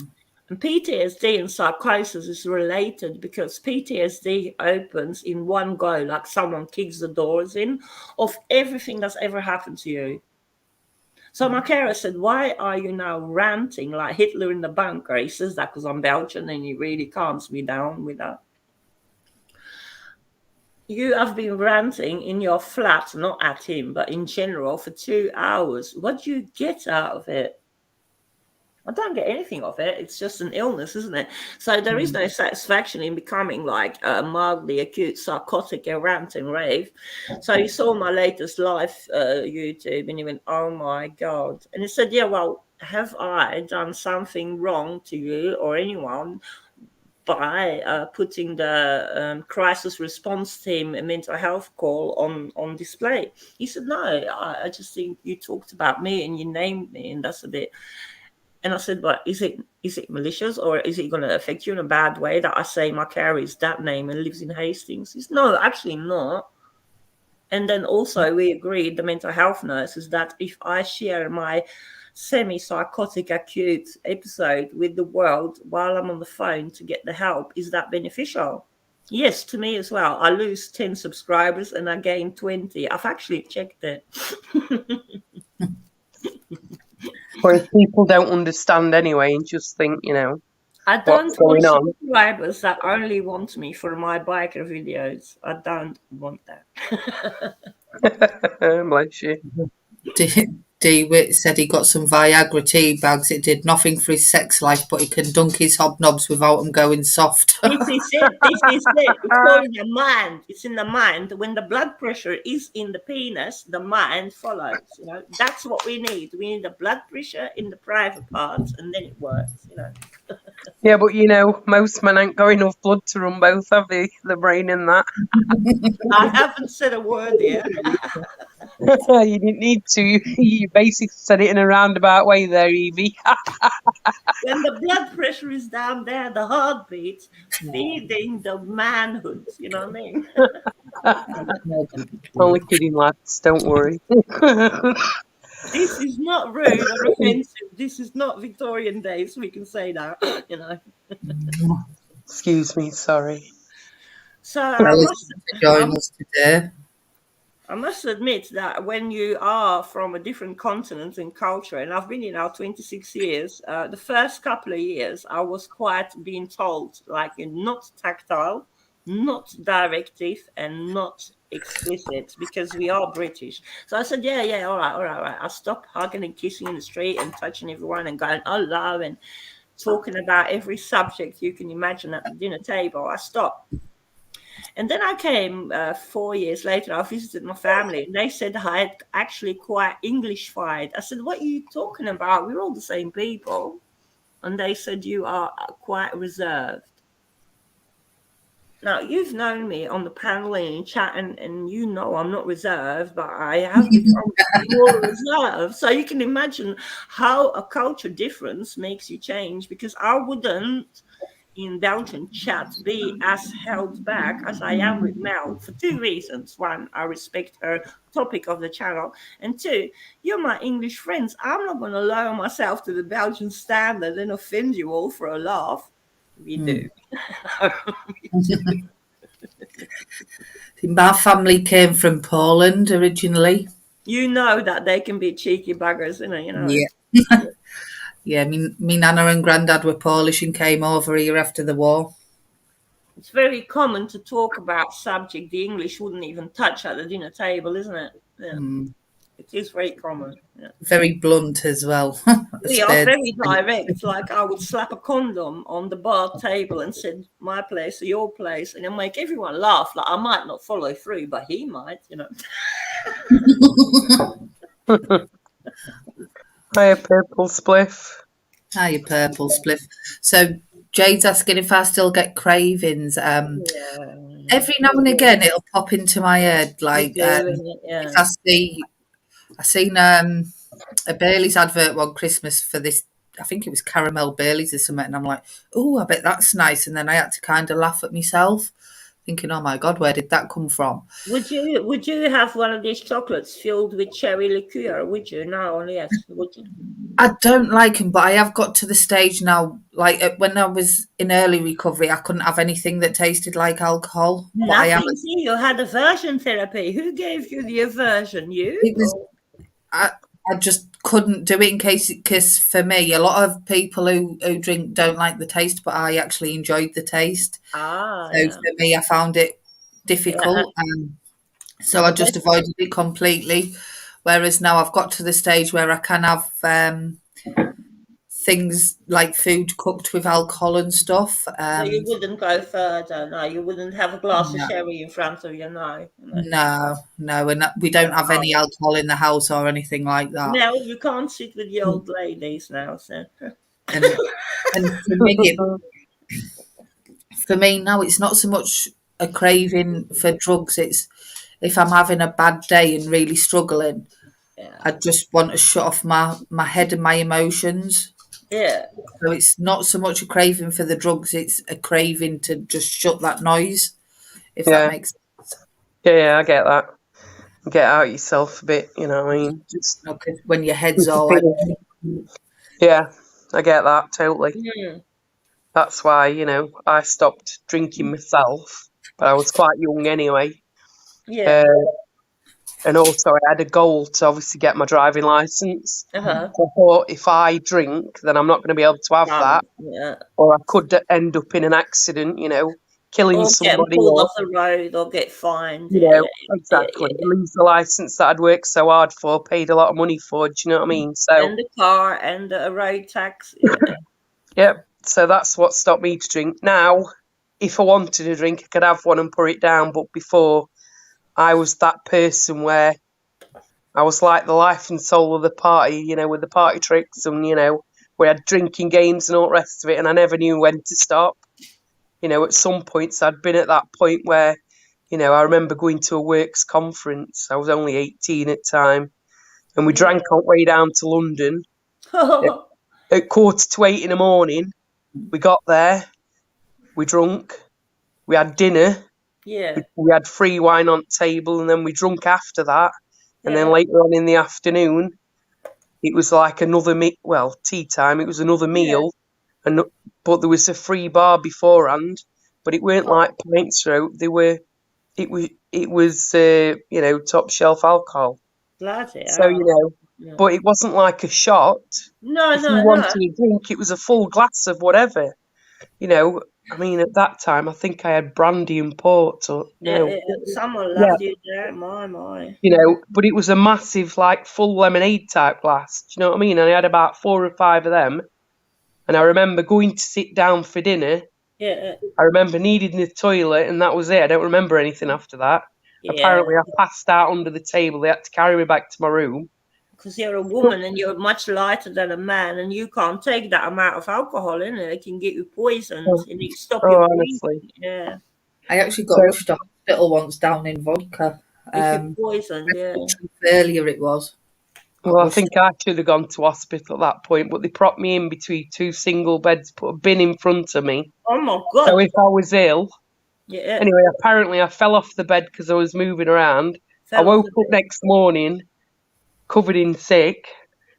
And PTSD and psychosis is related because PTSD opens in one go, like someone kicks the doors in of everything that's ever happened to you. So my carer said, "Why are you now ranting like Hitler in the bunker?" He says that because I'm Belgian and he really calms me down with that. You have been ranting in your flat, not at him, but in general for 2 hours. What do you get out of it? I don't get anything of it. It's just an illness, isn't it? So there is no satisfaction in becoming like a mildly acute psychotic and rant and rave. So you saw my latest live YouTube and you went, "Oh my God." And he said, "Yeah, well, have I done something wrong to you or anyone by putting the crisis response team a mental health call on display?" He said, "No, I just think you talked about me and you named me, and that's a bit." And I said, "But is it malicious, or is it going to affect you in a bad way that I say my carer is that name and lives in Hastings?" He said, "No, actually not." And then also we agreed, the mental health nurses, that if I share my semi-psychotic acute episode with the world while I'm on the phone to get the help, is that beneficial? Yes, to me as well. I lose 10 subscribers and I gain 20. I've actually checked it. Or if people don't understand anyway and just think, I what's don't want going on. subscribers that only want me for my biker videos. I don't want that. Bless you. DeWitt said he got some Viagra tea bags. It did nothing for his sex life, but he can dunk his hobnobs without them going soft. This is it. This is it. It's all in the mind. It's in the mind. When the blood pressure is in the penis, the mind follows. That's what we need. We need the blood pressure in the private parts, and then it works. Yeah, but most men ain't got enough blood to run both, have they? The brain in that. I haven't said a word yet. You didn't need to. You basically said it in a roundabout way there, Evie. When the blood pressure is down there, the heartbeat feeding the manhood. You know what I mean? Only kidding, lads. Don't worry. This is not rude or offensive. This is not Victorian days. We can say that, Excuse me, sorry. So Join us today. I must admit that when you are from a different continent and culture, and I've been here now 26 years, the first couple of years I was quite being told, like, not tactile, not directive, and not explicit, because we are British. So I said, yeah, all right. I'll stop hugging and kissing in the street and touching everyone and going, "Hello," and talking about every subject you can imagine at the dinner table. I stopped. And then I came 4 years later. I visited my family, and they said I had actually quite English-fied. I said, "What are you talking about? We're all the same people." And they said, "You are quite reserved." Now, you've known me on the panel and in chat, and I'm not reserved, but I have become more reserved. So you can imagine how a culture difference makes you change, because I wouldn't, in Belgian chat, be as held back as I am with Mel for two reasons. One, I respect her topic of the channel. And two, you're my English friends. I'm not going to lower myself to the Belgian standard and offend you all for a laugh. We do. My family came from Poland originally. You know that they can be cheeky buggers, Yeah. Yeah, me nana and granddad were Polish and came over here after the war. It's very common to talk about subject the English wouldn't even touch at the dinner table, isn't it? Yeah. It is very common. Yeah. Very blunt as well. We are very direct. Like, I would slap a condom on the bar table and said, "My place or your place," and it'll make everyone laugh. Like, I might not follow through, but he might, Hiya, Purple Spliff. Hiya, Purple Spliff. So Jade's asking if I still get cravings. Every now and again it'll pop into my head, like if I seen a Bailey's advert one Christmas for this. I think it was caramel Bailey's or something, and I'm like, "Oh, I bet that's nice." And then I had to kind of laugh at myself, thinking, "Oh my God, where did that come from?" Would you have one of these chocolates filled with cherry liqueur? Would you? No, yes. Would you? I don't like them, but I have got to the stage now. Like when I was in early recovery, I couldn't have anything that tasted like alcohol. But I am. Nothing. See, you had aversion therapy. Who gave you the aversion? You? It was. Or- I, I just couldn't do it because for me, a lot of people who drink don't like the taste, but I actually enjoyed the taste. So yeah. for me, I found it difficult, so I just avoided it completely. Whereas now I've got to the stage where I can have things like food cooked with alcohol and stuff. So you wouldn't go further. No, you wouldn't have a glass of No, sherry in front of you. No. no, and we don't have any alcohol in the house or anything like that. No, you can't sit with the old ladies now. So. And for me now, it's not so much a craving for drugs. It's if I'm having a bad day and really struggling, Yeah. I just want to shut off my head and my emotions. Yeah. So it's not so much a craving for the drugs, it's a craving to just shut that noise, if that Yeah. makes sense. Yeah, I get that. Get out yourself a bit, you know what I mean? Just You know, 'cause when your head's all empty. yeah, I get that totally. Mm. That's why, you know, I stopped drinking myself, but I was quite young anyway. Yeah. And also I had a goal to obviously get my driving license. Uh-huh. So I thought if I drink, then I'm not going to be able to have that, Yeah. or I could end up in an accident, you know, killing Or get somebody, pulled or off the road or get fined. you know, exactly. Lose the license that I'd worked so hard for, paid a lot of money for. Do you know what I mean? So And the car and the road tax. Yeah. yeah, so that's what stopped me to drink. Now, if I wanted a drink, I could have one and put it down. But before, I was that person where I was like the life and soul of the party, you know, with the party tricks and, you know, we had drinking games and all the rest of it, and I never knew when to stop. You know, at some points I'd been at that point where, you know, I remember going to a works conference. I was only 18 at the time, and we drank our way down to London at 7:45 in the morning. We got there, we drunk, we had dinner, Yeah. we had free wine on the table, and then we drunk after that. And then Yeah. later on in the afternoon, it was like another tea time. It was another meal, but there was a free bar beforehand. But it weren't like pints out. It was you know, top shelf alcohol. Bloody So you know, Yeah. but it wasn't like a shot. No, If you no, wanted no. a drink, it was a full glass of whatever. You know, I mean, at that time, I think I had brandy and port. Or no, Someone Yeah. loved you there. My. you know, but it was a massive, like, full lemonade type glass. Do you know what I mean? And I had about 4 or 5 of them. And I remember going to sit down for dinner. Yeah. I remember needing the toilet, and that was it. I don't remember anything after that. Yeah. Apparently, I passed out under the table. They had to carry me back to my room. Because you're a woman and you're much lighter than a man, and you can't take that amount of alcohol in it. It can get you poisoned and it stop your breathing. Honestly. Yeah. I actually got rushed to hospital once down in vodka. If you're poisoned, yeah. Earlier it was. Well, I think I should have gone to hospital at that point, but they propped me in between 2 single beds, put a bin in front of me. Oh my God. So if I was ill, Yeah. anyway, apparently I fell off the bed because I was moving around. I Fell off woke the up next morning covered in sick,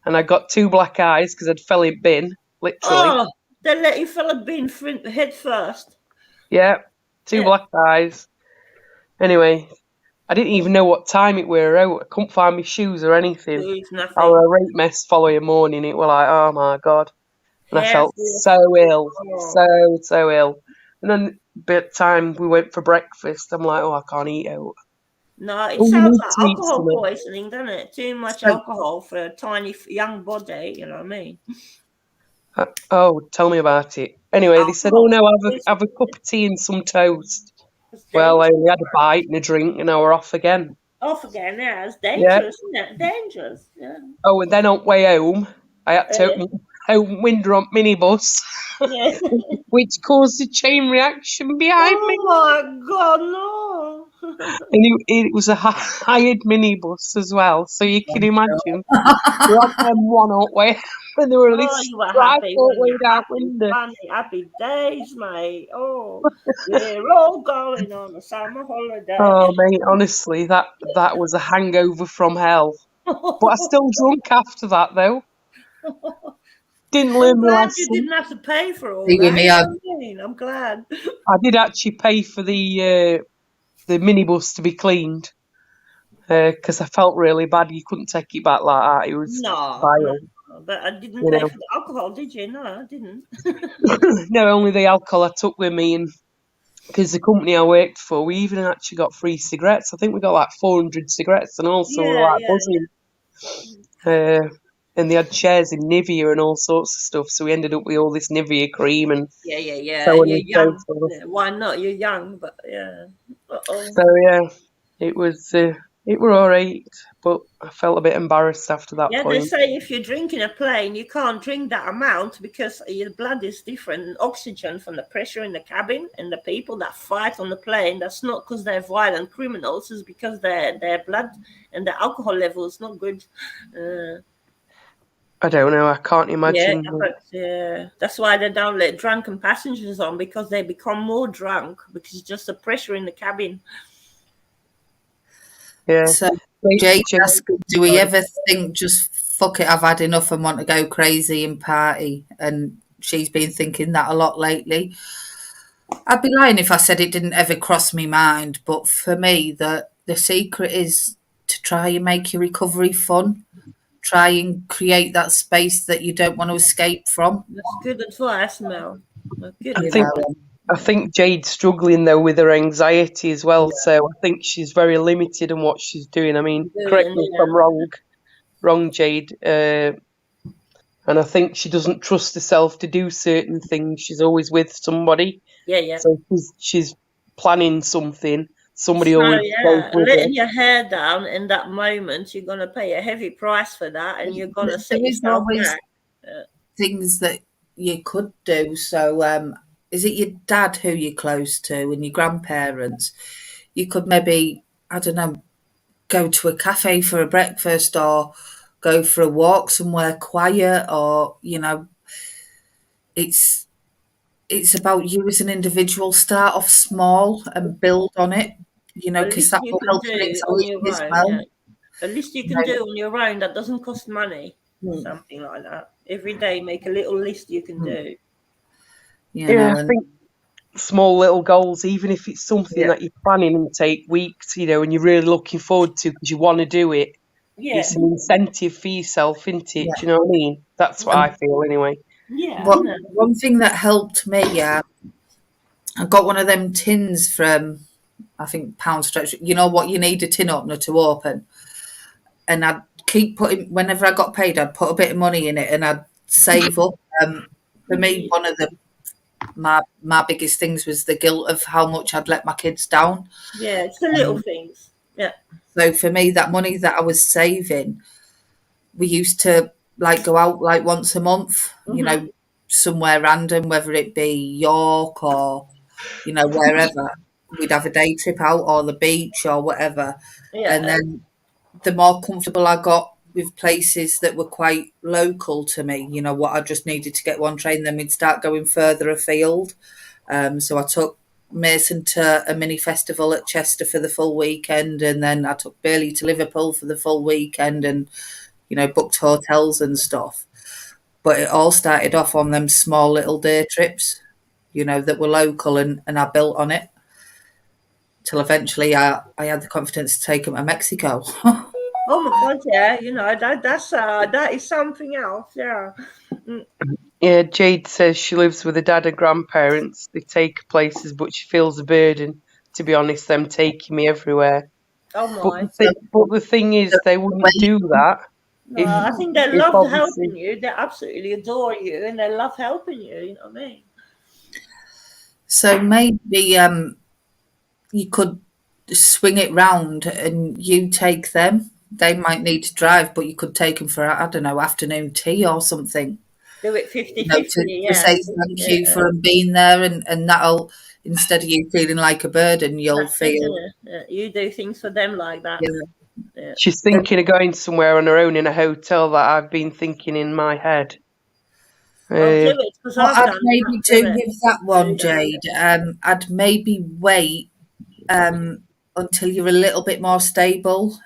and I got 2 black eyes because I'd fell in bin, literally. Oh, they let you fill a bin head first. Yeah, 2 Yeah. black eyes. Anyway, I didn't even know what time it were out. I couldn't find my shoes or anything. There's nothing. I was a right mess following morning. It was like, oh my God. And I Yeah, felt yeah. so ill, Oh. so ill. And then by the time we went for breakfast, I'm like, oh, I can't eat out. No, it Oh, you sounds need like to eat alcohol something. poisoning, doesn't it? Too much So- alcohol for a tiny young body, you know what I mean? Oh, tell me about it. Anyway, they said, oh no, have a cup of tea and some toast. Well, I only had a bite and a drink, and I were off again. Off again, yeah, it's dangerous, isn't it? Dangerous, yeah. Oh, and then on the way home, I had to open home window on minibus, Yeah. which caused a chain reaction behind me. Oh my God, no. And it was a hired minibus as well, so you can imagine. We had them one up way, and there were this Oh, you were drive happy. all the way weren't you? down Happy, window. funny, happy days, mate. Oh, we're all going on a summer holiday. Oh, mate, honestly, that was a hangover from hell. But I still drunk after that, though. Didn't learn I'm my glad you lesson. didn't have to pay for all See with that. me, You know what I mean? I'm glad. I did actually pay for the minibus to be cleaned because I felt really bad. You couldn't take it back like that. It was No, vile, but I didn't you pay know. for the alcohol, did you? No, I didn't. No, only the alcohol I took with me, and because the company I worked for, we even actually got free cigarettes. I think we got like 400 cigarettes, and also we were Yeah, like yeah, buzzing. And they had shares in Nivea and all sorts of stuff, so we ended up with all this Nivea cream and yeah. so on You're and so young. forth. Yeah, why not? You're young, but yeah. So yeah, it were all right, but I felt a bit embarrassed after that Yeah, they point. say if you drink in a plane, you can't drink that amount because your blood is different. And oxygen from the pressure in the cabin and the people that fight on the plane, that's not because they're violent criminals, it's because their blood and the alcohol level is not good. I don't know. I can't Yeah, imagine. that's why they don't let drunken passengers on because they become more drunk because it's just the pressure in the cabin. Yeah. So Jade asking, do we ever think just fuck it, I've had enough and want to go crazy and party? And she's been thinking that a lot lately. I'd be lying if I said it didn't ever cross my mind, but for me, the secret is to try and make your recovery fun. Try and create that space that you don't want to escape from. That's good advice, Mel. Good I You think advice. know, I think Jade's struggling though with her anxiety as well. So I think she's very limited in what she's doing. I mean, correct me if I'm wrong, Jade. And I think she doesn't trust herself to do certain things. She's always with somebody. Yeah. So she's planning something. Somebody So always goes with her. letting your hair down in that moment, you're gonna pay a heavy price for that, and you're gonna set there is yourself always back. things that you could do. So, is it your dad who you're close to and your grandparents? You could maybe, I don't know, go to a cafe for a breakfast or go for a walk somewhere quiet, or it's it's about you as an individual. Start off small and build on it, The because least that you will can help your do on anxiety your as own, well. yeah. The least you You can know, do on your own that doesn't cost money. mm, Something like that. Every day, make a little list you can do. Yeah, I and think small little goals, even if it's something yeah, that you're planning and take weeks, and you're really looking forward to because you want to do it. Yeah, It's an incentive for yourself, isn't it? yeah. Do you know what I mean? That's what I And feel anyway. yeah, what one thing that helped me, I got one of them tins from, I think, Pound Stretch. You know what? You need a tin opener to open, and I'd keep putting. Whenever I got paid, I'd put a bit of money in it, and I'd save up. For me, one of my biggest things was the guilt of how much I'd let my kids down. yeah. It's the little things. Yeah, So for me, that money that I was saving, we used to like go out like once a month, somewhere random, whether it be York or wherever. We'd have a day trip out or the beach or whatever. And yeah, then the more comfortable I got with places that were quite local to me, what I just needed to get one train, then we'd start going further afield. So I took Mason to a mini festival at Chester for the full weekend, and then I took Burley to Liverpool for the full weekend, and booked hotels and stuff. But it all started off on them small little day trips, that were local, and I built on it till eventually I had the confidence to take them to Mexico. Oh my God, yeah. That is something else. Yeah. Yeah, Jade says she lives with her dad and grandparents. They take her places, but she feels a burden. To be honest, them taking me everywhere. Oh my. But the thing is, they wouldn't do that No, I think they if love obviously. helping you. They absolutely adore you, and they love helping you. You know what I mean? So maybe you could swing it round and you take them. They might need to drive, but you could take them for, I don't know, afternoon tea or something. Do it 50-50, To yeah. say thank you for them being there, and that'll, instead of you feeling like a burden, you'll feel. You do things for them like that. Yeah. She's thinking of going somewhere on her own in a hotel that I've been thinking in my head. I'll do it because What I've I'd done maybe that. do with that one, Jade, I'd maybe wait until you're a little bit more stable.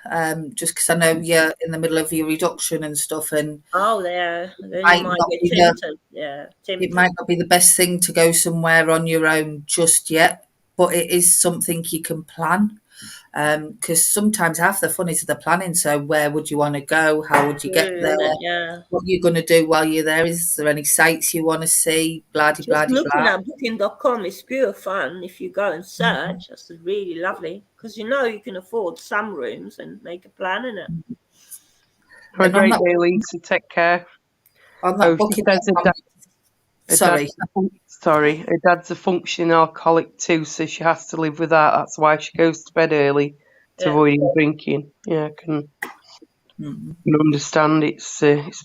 Just because I know you're in the middle of your reduction and stuff, and Oh, there. Then you might might not get be the tempted. Yeah, it tempted. might not be the best thing to go somewhere on your own just yet, but it is something you can plan. Because sometimes half the fun is the planning. So where would you want to go? How would you get True, there? isn't it? Yeah. What you're going to do while you're there? Is there any sites you want to see? Blah de blah Just de looking blah. at booking.com is pure fun if you go and search. That's really lovely because you know you can afford some rooms and make a plan in it. Have a And on great that day, Lisa. Take care. on that Oh, she says her booking.com. Sorry. Sorry, her dad's a functioning alcoholic too, so she has to live with that. That's why she goes to bed early to Yeah. avoid him drinking. Yeah, I can understand. It's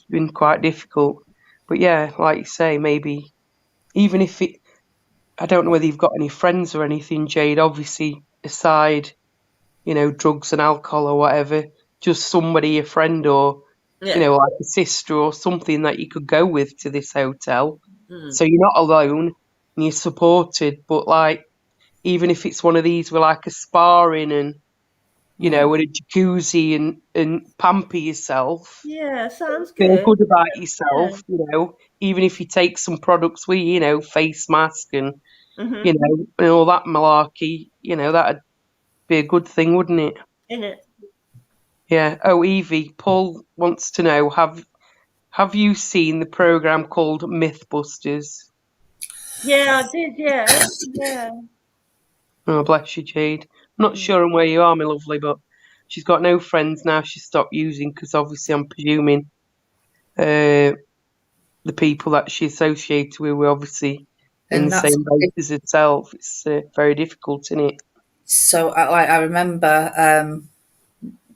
been quite difficult, but yeah, like you say, maybe even if it, I don't know whether you've got any friends or anything, Jade. Obviously, aside, drugs and alcohol or whatever, just somebody, a friend or Yeah. like a sister or something that you could go with to this hotel. Mm. So you're not alone and you're supported, but like, even if it's one of these with like a sparring and, and a jacuzzi and pamper yourself, Yeah, sounds feel good. good about yourself, even if you take some products with you, face mask and, Mm-hmm. and all that malarkey, that'd be a good thing, wouldn't it? In it. Yeah. Oh, Evie, Paul wants to know, have you seen the program called Mythbusters? Yeah, I did. Yeah, yeah. Oh, bless you, Jade. I'm not sure on where you are, my lovely, but she's got no friends now. She's stopped using because obviously I'm presuming the people that she associated with were obviously in And the that's same boat as herself. It's very difficult, isn't it? so. I remember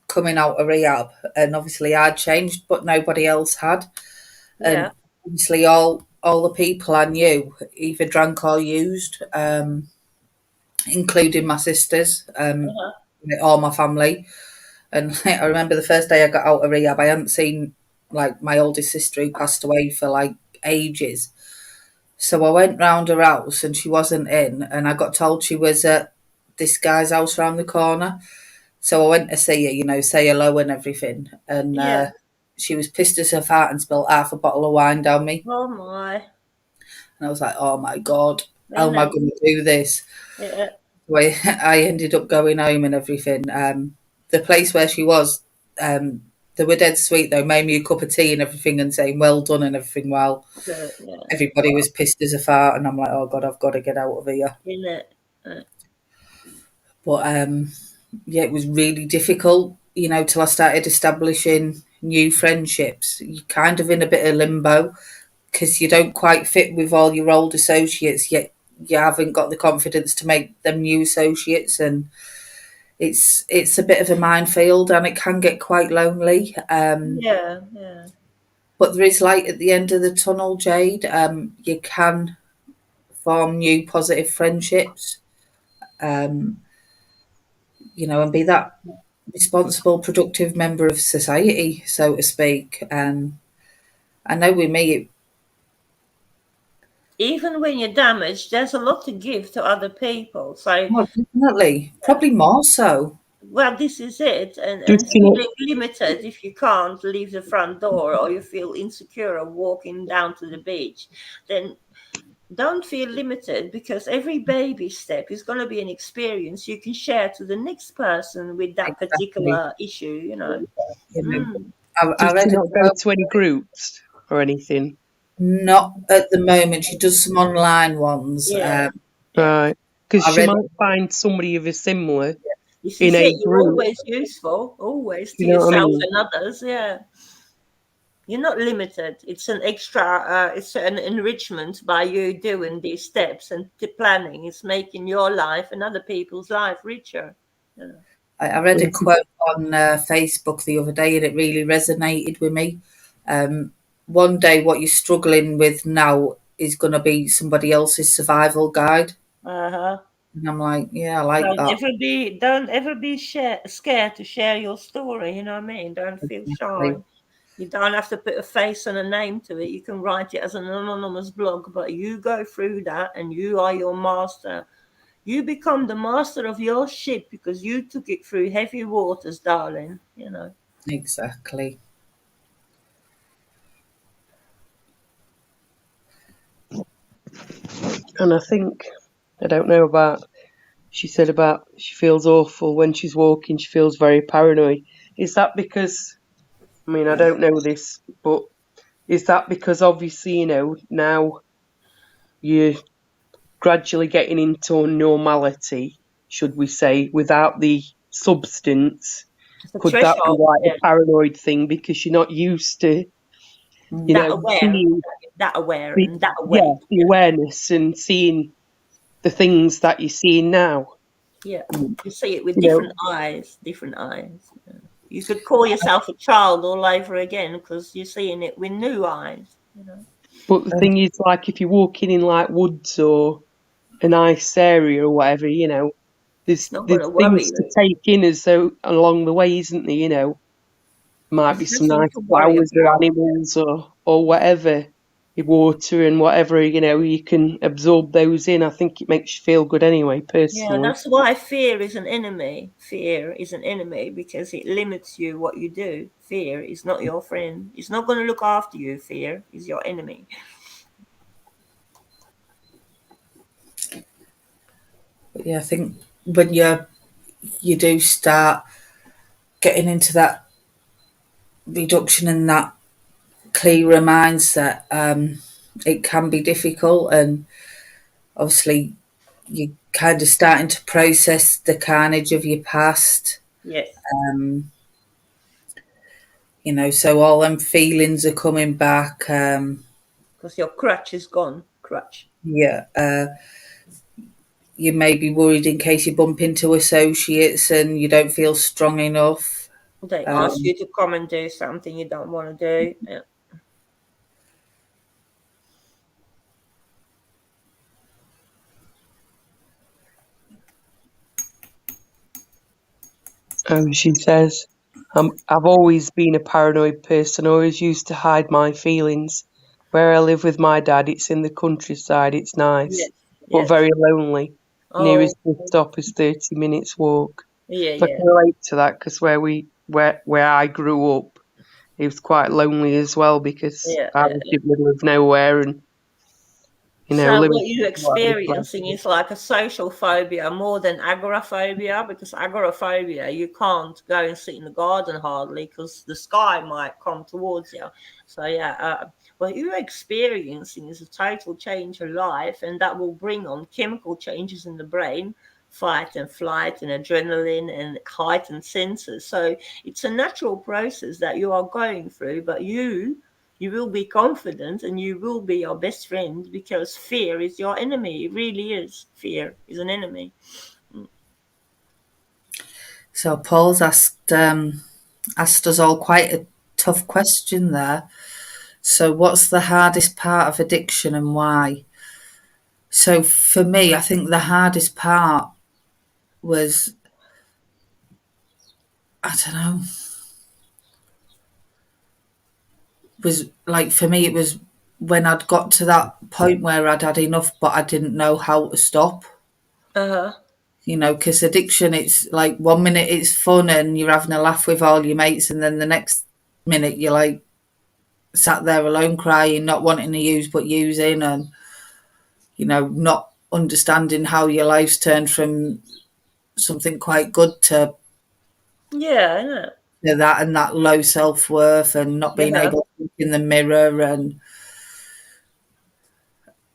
coming out of rehab, and obviously I'd changed, but nobody else had. Yeah. And obviously all the people I knew either drank or used, including my sisters, all my family. And I remember the first day I got out of rehab, I hadn't seen like my oldest sister who passed away for like ages. So I went round her house and she wasn't in, and I got told she was at this guy's house round the corner. So I went to see her, say hello and everything. And Yeah. she was pissed as her fart and spilled half a bottle of wine down me. Oh my. And I was like, oh my God, how am I going to do this? Yeah. So I ended up going home and everything. The place where she was, they were dead sweet though, made me a cup of tea and everything and saying well done and everything while Good. Yeah. everybody was pissed as a fart. And I'm like, oh God, I've got to get out of here. In it. But yeah, it was really difficult, till I started establishing new friendships. You're kind of in a bit of limbo because you don't quite fit with all your old associates, yet you haven't got the confidence to make them new associates, and it's a bit of a minefield, and it can get quite lonely. Yeah. But there is light at the end of the tunnel, Jade. You can form new positive friendships, and be that responsible, productive member of society, so to speak. I know with me, Even when you're damaged, there's a lot to give to other people. So, definitely, probably more so. well, this is it. And Just, you know, feeling limited if you can't leave the front door or you feel insecure of walking down to the beach, then don't feel limited because every baby step is going to be an experience you can share to the next person with that particular issue, You know, Mm. I read not go to any groups or anything. not at the moment. She does some online ones. Yeah. Right. Because I she read- might find somebody of a similar This in is a it. You're group. always useful, always to You know what I yourself mean? and others. Yeah. You're not limited. It's an extra, it's an enrichment by you doing these steps and the planning. It's making your life and other people's life richer. I read a quote on Facebook the other day, and it really resonated with me. One day, what you're struggling with now is going to be somebody else's survival guide. Uh-huh. And I'm like, yeah, I like that. Don't ever be scared to share your story. You know what I mean? Don't feel shy. You don't have to put a face and a name to it. You can write it as an anonymous blog, but you go through that and you are your master. You become the master of your ship because you took it through heavy waters, darling. Exactly. And I think, I don't know about, she said about she feels awful when she's walking, she feels very paranoid. Is that because, I mean, I don't know this, but is that because obviously, now you're gradually getting into normality, should we say, without the substance? It's a Could that be threshold. like Yeah. a paranoid thing because you're not used to, That aware, seeing, that aware, and that yeah, awake. the awareness and seeing the things that you're seeing now? Yeah, you see it with You know, different eyes. Different eyes. Yeah. You could call yourself a child all over again because you're seeing it with new eyes. but the thing is, like, if you're walking in like woods or a nice area or whatever, there's It's not going there's to worry things to you. take in as though along the way, isn't there? Might be There's some nothing nice to worry flowers or about. animals or whatever. Your water and whatever, you can absorb those in. I think it makes you feel good anyway, Yeah, personally. that's why fear is an enemy. Fear is an enemy because it limits you what you do. Fear is not your friend. It's not going to look after you. Fear is your enemy. But yeah, I think when you do start getting into that reduction and that clearer mindset, it can be difficult, and obviously you're kind of starting to process the carnage of your past. Yes, Um, so all them feelings are coming back. because your crutch is gone. Crutch. Yeah, you may be worried in case you bump into associates and you don't feel strong enough. They ask Um, you to come and do something you don't want to do. Yeah. She says, I've always been a paranoid person, always used to hide my feelings. Where I live with my dad, it's in the countryside, it's nice, Yes. but Yes. very lonely. Oh, Nearest bus stop is 30 minutes walk. yeah, So I can yeah. relate to that because where I grew up, it was quite lonely as well because Yeah. I was in the middle of nowhere and, So living what you're whatever place. experiencing is like a social phobia more than agoraphobia, because agoraphobia, you can't go and sit in the garden hardly because the sky might come towards you. So yeah, what you're experiencing is a total change of life, and that will bring on chemical changes in the brain, fight and flight and adrenaline and heightened senses. So it's a natural process that you are going through, but you will be confident and you will be your best friend because fear is your enemy. It really is. Fear is an enemy. so Paul's asked us all quite a tough question there. So, what's the hardest part of addiction and why? So, for me, I think the hardest part was, I don't know, was like for me, it was when I'd got to that point where I'd had enough, but I didn't know how to stop. Uh-huh. Because addiction, it's like 1 minute it's fun and you're having a laugh with all your mates, and then the next minute you're like sat there alone crying, not wanting to use but using, and not understanding how your life's turned from something quite good Yeah, I know. to that, and that low self-worth and not being Uh-huh. able to look in the mirror,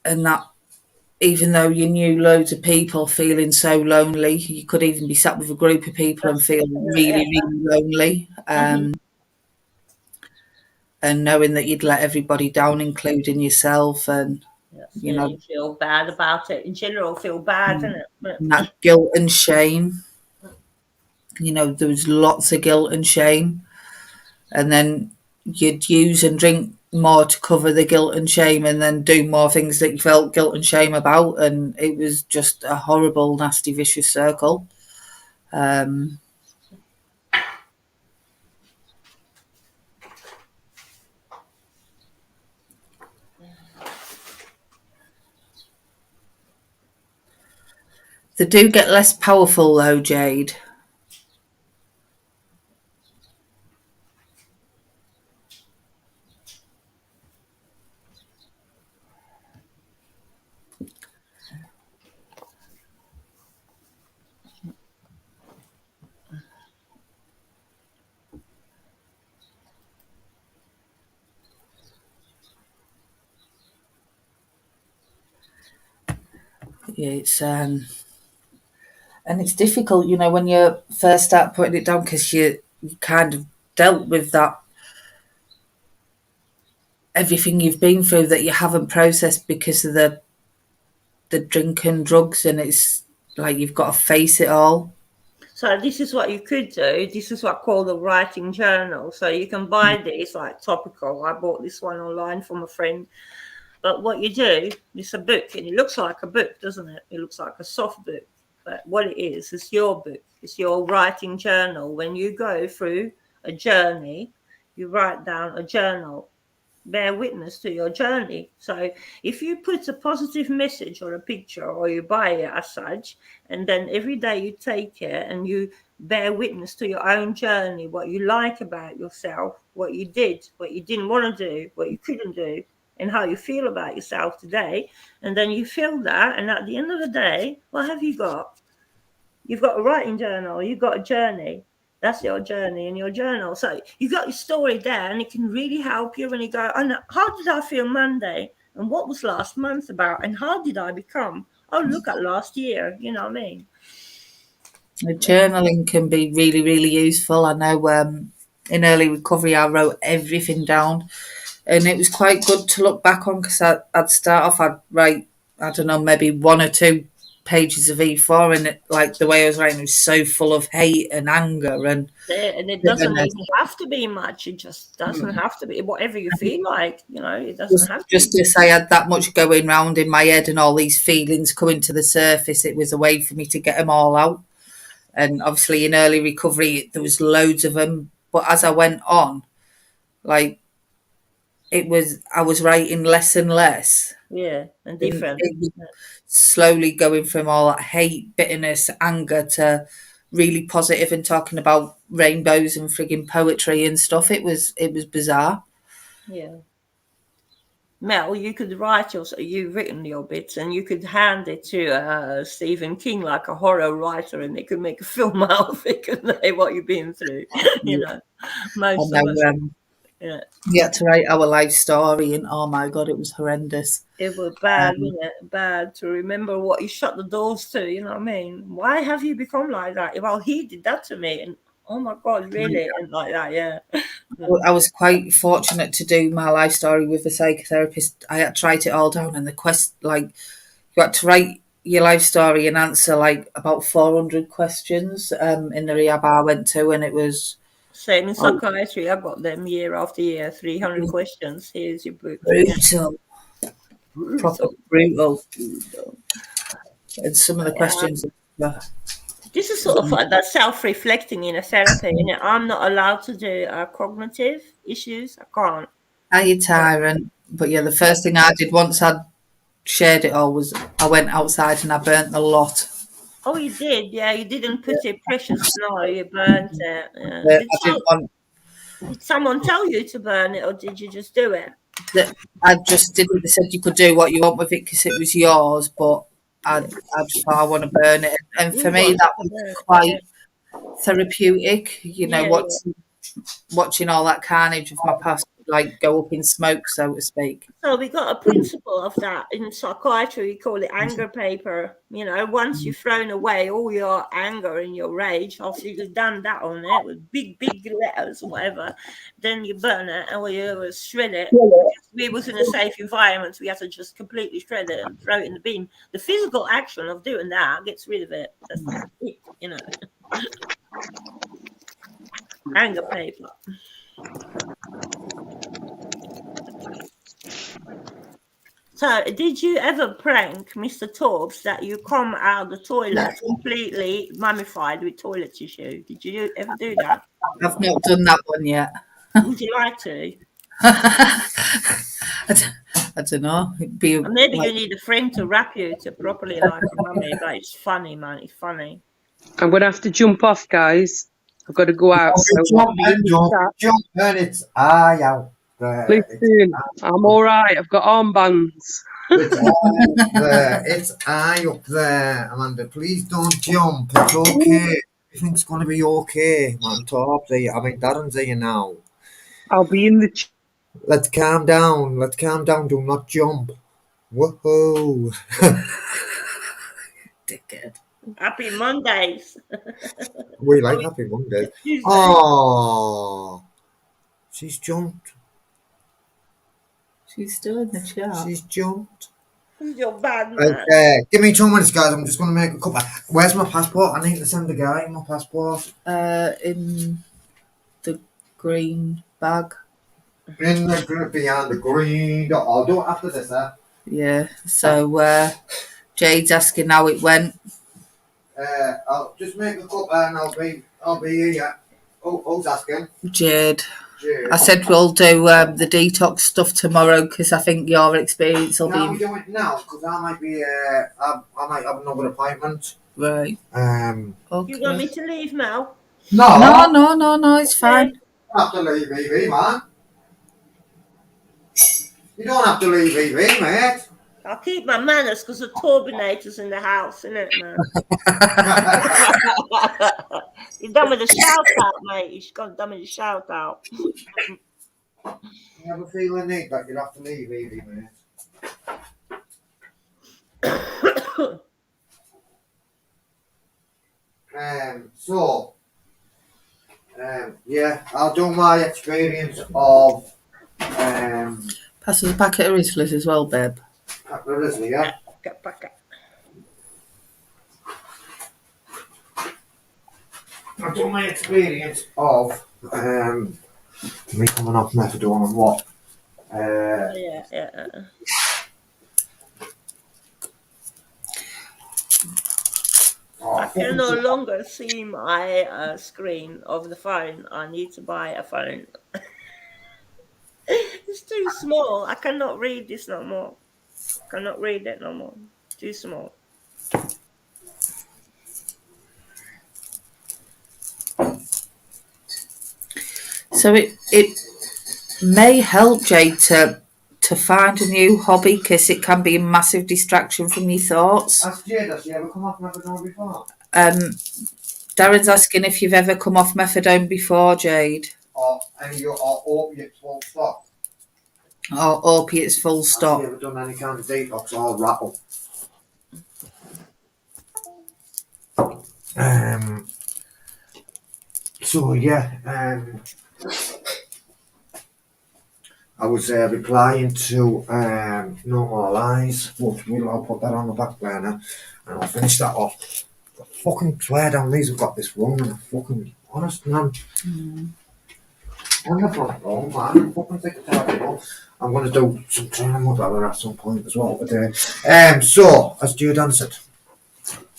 and that even though you knew loads of people, feeling so lonely, you could even be sat with a group of people and That's feel yeah. really, really lonely. Mhm. And knowing that you'd let everybody down, including yourself, and Yes. you Yeah, know you feel bad about it. In general, feel bad, isn't it? that guilt and shame. There was lots of guilt and shame, and then you'd use and drink more to cover the guilt and shame, and then do more things that you felt guilt and shame about, and it was just a horrible, nasty, vicious circle. Um, They do get less powerful though, Jade. Yeah, and it's difficult, you know, when you first start putting it down because you kind of dealt with that everything you've been through that you haven't processed because of the drink and drugs, and it's like you've got to face it all. So this is what you could do. This is what I call the writing journal. So you can buy these like topical. I bought this one online from a friend. But what you do, it's a book, and it looks like a book, doesn't it? It looks like a soft book. But what it is your book. It's your writing journal. When you go through a journey, you write down a journal. Bear witness to your journey. So if you put a positive message or a picture, or you buy it as such, and then every day you take it and you bear witness to your own journey, what you like about yourself, what you did, what you didn't want to do, what you couldn't do, and how you feel about yourself today, and then you fill that, and at the end of the day, what have you got? You've got a writing journal, you've got a journey. That's your journey in your journal. So you've got your story there, and it can really help you when you go, oh, no, how did I feel Monday? And what was last month about? And how did I become? Oh, look at last year. You know what I mean? The journaling can be really, really useful. I know in early recovery, I wrote everything down, and it was quite good to look back on because I'd start off, I'd write, I don't know, maybe 1 or 2 pages of E4, and it, like the way I was writing was so full of hate and anger and it doesn't even have to be much. It just doesn't have to be whatever you feel like, you know. It doesn't have to just to say I had that much going round in my head and all these feelings coming to the surface. It was a way for me to get them all out. And obviously in early recovery there was loads of them, but as I went on, like I was writing less and less. Yeah, and different. Slowly going from all that hate, bitterness, anger to really positive and talking about rainbows and frigging poetry and stuff. It was bizarre. Yeah. Mel, you could write you've written your bits, and you could hand it to Stephen King like a horror writer, and they could make a film out of it, couldn't they? What you've been through, you know. Most of us. Yeah. We had to write our life story, and oh my god, it was horrendous. It was bad, wasn't it? Bad to remember what you shut the doors to, you know what I mean? Why have you become like that? Well, he did that to me, and oh my god, really? And like that, yeah. I was quite fortunate to do my life story with a psychotherapist. I had to write it all down, and you had to write your life story and answer like about 400 questions in the rehab I went to, and it was same in psychiatry. I got them year after year, 300 questions. Here's your book. Brutal. Proper brutal. And some of the questions. This is sort of like that self-reflecting in a therapy. And I'm not allowed to do cognitive issues. I can't. Are you tyrant? But yeah, the first thing I did once I'd shared it all was I went outside and I burnt the lot. Oh, you did? Yeah, you didn't put it precious snow. You burnt it. Yeah. Did someone tell you to burn it, or did you just do it? I just didn't. They said you could do what you want with it because it was yours, but I just thought I want to burn it. And for me, that was quite therapeutic. You know, watching all that carnage of my past like go up in smoke, so to speak. So we got a principle of that in psychiatry. We call it anger paper. You know, once you've thrown away all your anger and your rage, after you've done that on it with big letters or whatever, then you burn it and we shred it. We was in a safe environment, so we had to just completely shred it and throw it in the bin. The physical action of doing that gets rid of it. That's it, you know. Anger paper. So, did you ever prank Mr. Torbs that you come out of the toilet completely mummified with toilet tissue? Did you ever do that? I've not done that one yet. Would you like to? I don't know. It'd be And maybe like, you need a friend to wrap you to properly like a mummy, but it's funny, man. It's funny. I'm going to have to jump off, guys. I've got to go out. So Jump be in and the jump, chat. jump, and it's eye out there. Listen, I'm all right. I've got armbands. It's eye up there. It's eye up there, Amanda. Please don't jump. It's okay. Everything's gonna be okay. Man, Torb's here. I mean, Darren's here now. I'll be in the chat. Let's calm down. Let's calm down. Do not jump. Woohoo! dickhead. Happy Mondays. We like Happy Monday. Tuesday. Oh, she's jumped. She's still in the chat. She's jumped. Who's your bad man? Okay, give me 2 minutes, guys. I'm just gonna make a cup. Where's my passport? I need to send the guy my passport. In the green bag. In the group behind the green. I'll do it after this, Yeah. So Jade's asking how it went. I'll just make a cup and I'll be here. Yeah. Oh, who's asking? Jade. Jade. I said we'll do the detox stuff tomorrow because I think your experience will Can we be do it now? Because I might be. I might have another appointment. right. You want me Okay. to leave now? No, It's fine. You don't have to leave EV, man. You don't have to leave EV, mate. I'll keep my manners because the turbinator's in the house, innit, man? You're done with the shout out, mate. You've got done with the shout out. You ever feel a need that you'd have to leave EV, mate? Yeah, I'll do my experience of Pass us a packet of Rizzlers as well, babe. Risley, yeah. Get back up. I'll do my experience of me coming off methadone and what. Yeah. I can no longer see my screen of the phone. I need to buy a phone. It's too small. I cannot read this no more. Cannot read it no more. Too small. So it may help Jade to find a new hobby because it can be a massive distraction from your thoughts. Ask Jade, has she ever come off methadone before? Darren's asking if you've ever come off methadone before, Jade. Or any or opiates full stop? Or opiates full stop. Have you ever done any kind of detox or rattle? So yeah, I was replying to No More Lies, but I'll put that on the back burner and I'll finish that off. I fucking swear down these have got this wrong and I fucking honest man. I'm not wrong, man. I'm fucking sick of terrible. I'm gonna do some training with her at some point as well. But so has Jude answered?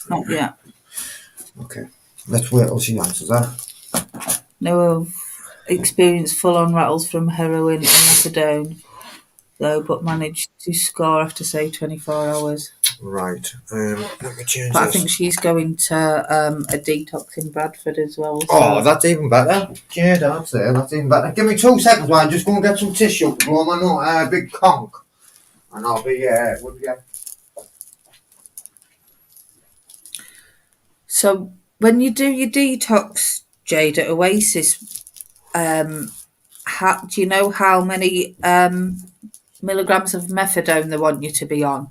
Not yet. Okay. Let's wait till she answers that. No, I've experienced full-on rattles from heroin and methadone, though, but managed to score after, say, 24 hours. Right. Let me change But I this. think she's going to a detox in Bradford as well. So. Oh, that's even better. Jade, I'd say that's even better. Give me 2 seconds while I'm just going to get some tissue to blow my big conch. And I'll be with you. So when you do your detox, Jade, at Oasis, do you know how many milligrams of methadone they want you to be on?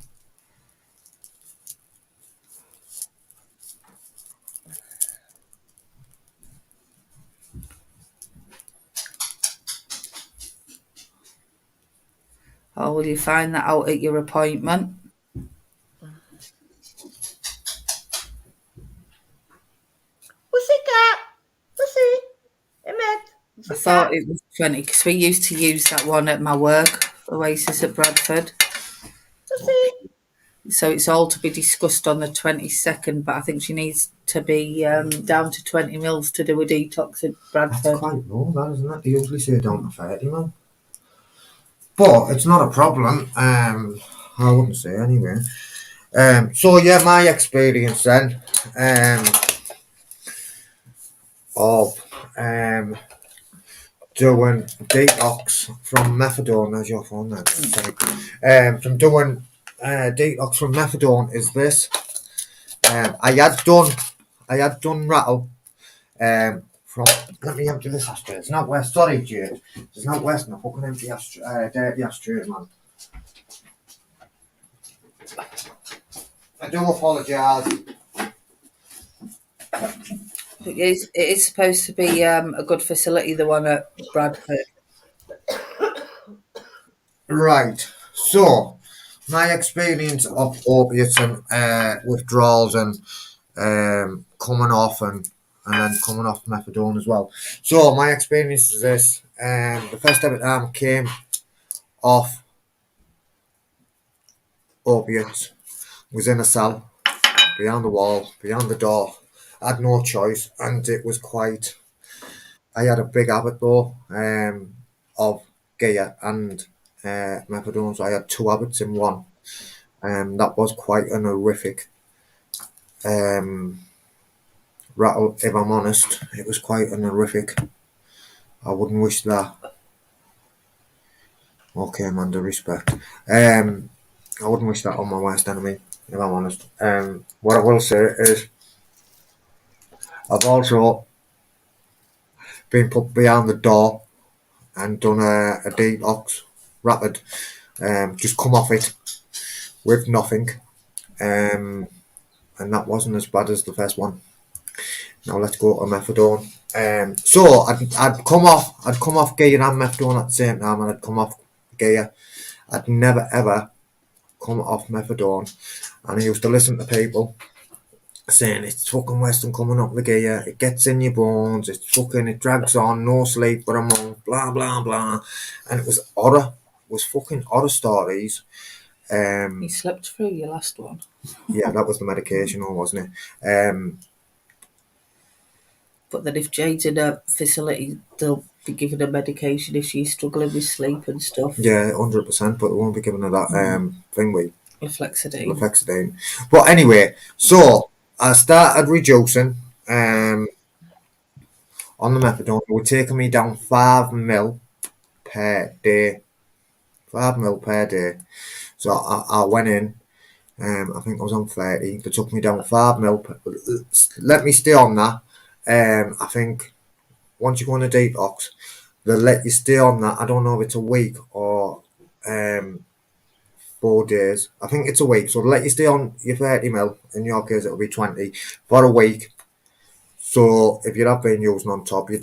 Or will you find that out at your appointment? Pussycat! Pussy! Emmett! I thought it was 20 because we used to use that one at my work, Oasis at Bradford. Pussy! So it's all to be discussed on the 22nd, but I think she needs to be down to 20 mils to do a detox at That's Bradford. quite low, that isn't it? They usually say down to 30, man. but it's not a problem. I wouldn't say anyway. So yeah, my experience then of doing detox from methadone. There's your phone there. Sorry. From doing detox from methadone is this. I had done rattle. From let me empty this ashtray. It's not west. Sorry, Jade. It's not west. No fucking empty ashtray. Dirty ashtrays, man. I do apologise. It is supposed to be a good facility, the one at Bradford. Right. So, my experience of opiates and withdrawals and coming off and then coming off methadone as well. So, my experience is this. The first ever time I came off opiates was in a cell, behind the wall, behind the door. I had no choice, and it was quite. I had a big habit though of gear and methadone, so I had two habits in one. That was quite an horrific rattle, if I'm honest. It was quite an horrific. I wouldn't wish that. Okay, Amanda, respect. I wouldn't wish that on my worst enemy, if I'm honest. What I will say is, I've also been put behind the door and done a detox rapid. Just come off it with nothing. And that wasn't as bad as the first one. Now let's go to methadone. So I'd come off gear and methadone at the same time, and I'd come off gear. I'd never ever come off methadone, and I used to listen to people saying it's fucking Western coming up the gear, it gets in your bones, it drags on, no sleep for a month, blah blah blah, and it was fucking horror stories. You slept through your last one. Yeah, that was the medication, wasn't it? But then if Jade's in a facility, they'll be giving her medication if she's struggling with sleep and stuff. Yeah, 100%, but they won't be giving her that thing with Leflexidine. But anyway, so I started reducing on the methadone. It was taking me down 5 mil per day. 5 mil per day. So I went in, I think I was on 30. They took me down 5 mil. Let me stay on that. I think once you go on a detox, they'll let you stay on that. I don't know if it's a week or 4 days. I think it's a week. So they'll let you stay on your 30 mil. In your case, it'll be 20 for a week. So if you have been using on top, you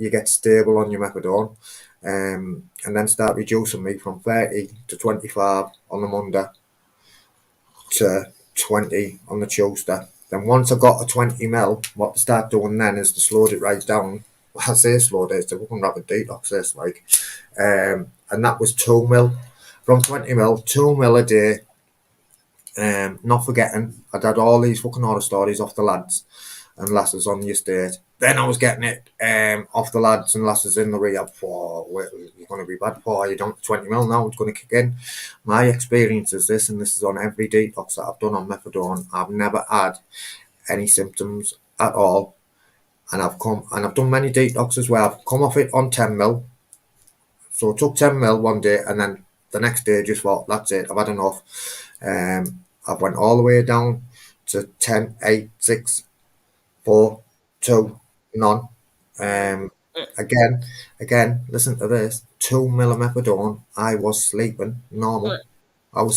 get stable on your methadone, and then start reducing me from 30 to 25 on the Monday to 20 on the Tuesday. Then once I got a 20 mil, what they start doing then is they slowed it right down. I say slowed it, it's a fucking rapid detox this, like. And that was 2 mil. From 20 mil, 2 mil a day. Not forgetting, I'd had all these fucking horror stories off the lads and lasses on the estate. Then I was getting it off the lads and lasses in the rehab for you're going to be bad for you don't 20 mil now, it's going to kick in. My experience is this, and this is on every detox that I've done on methadone. I've never had any symptoms at all, and I've done many detoxes where I've come off it on 10 mil. So I took 10 mil one day, and then the next day just thought, that's it, I've had enough. I've went all the way down to 10, 8, 6, 4, 2, none. Again, listen to this. 2 mil of methadone. I was sleeping normal. And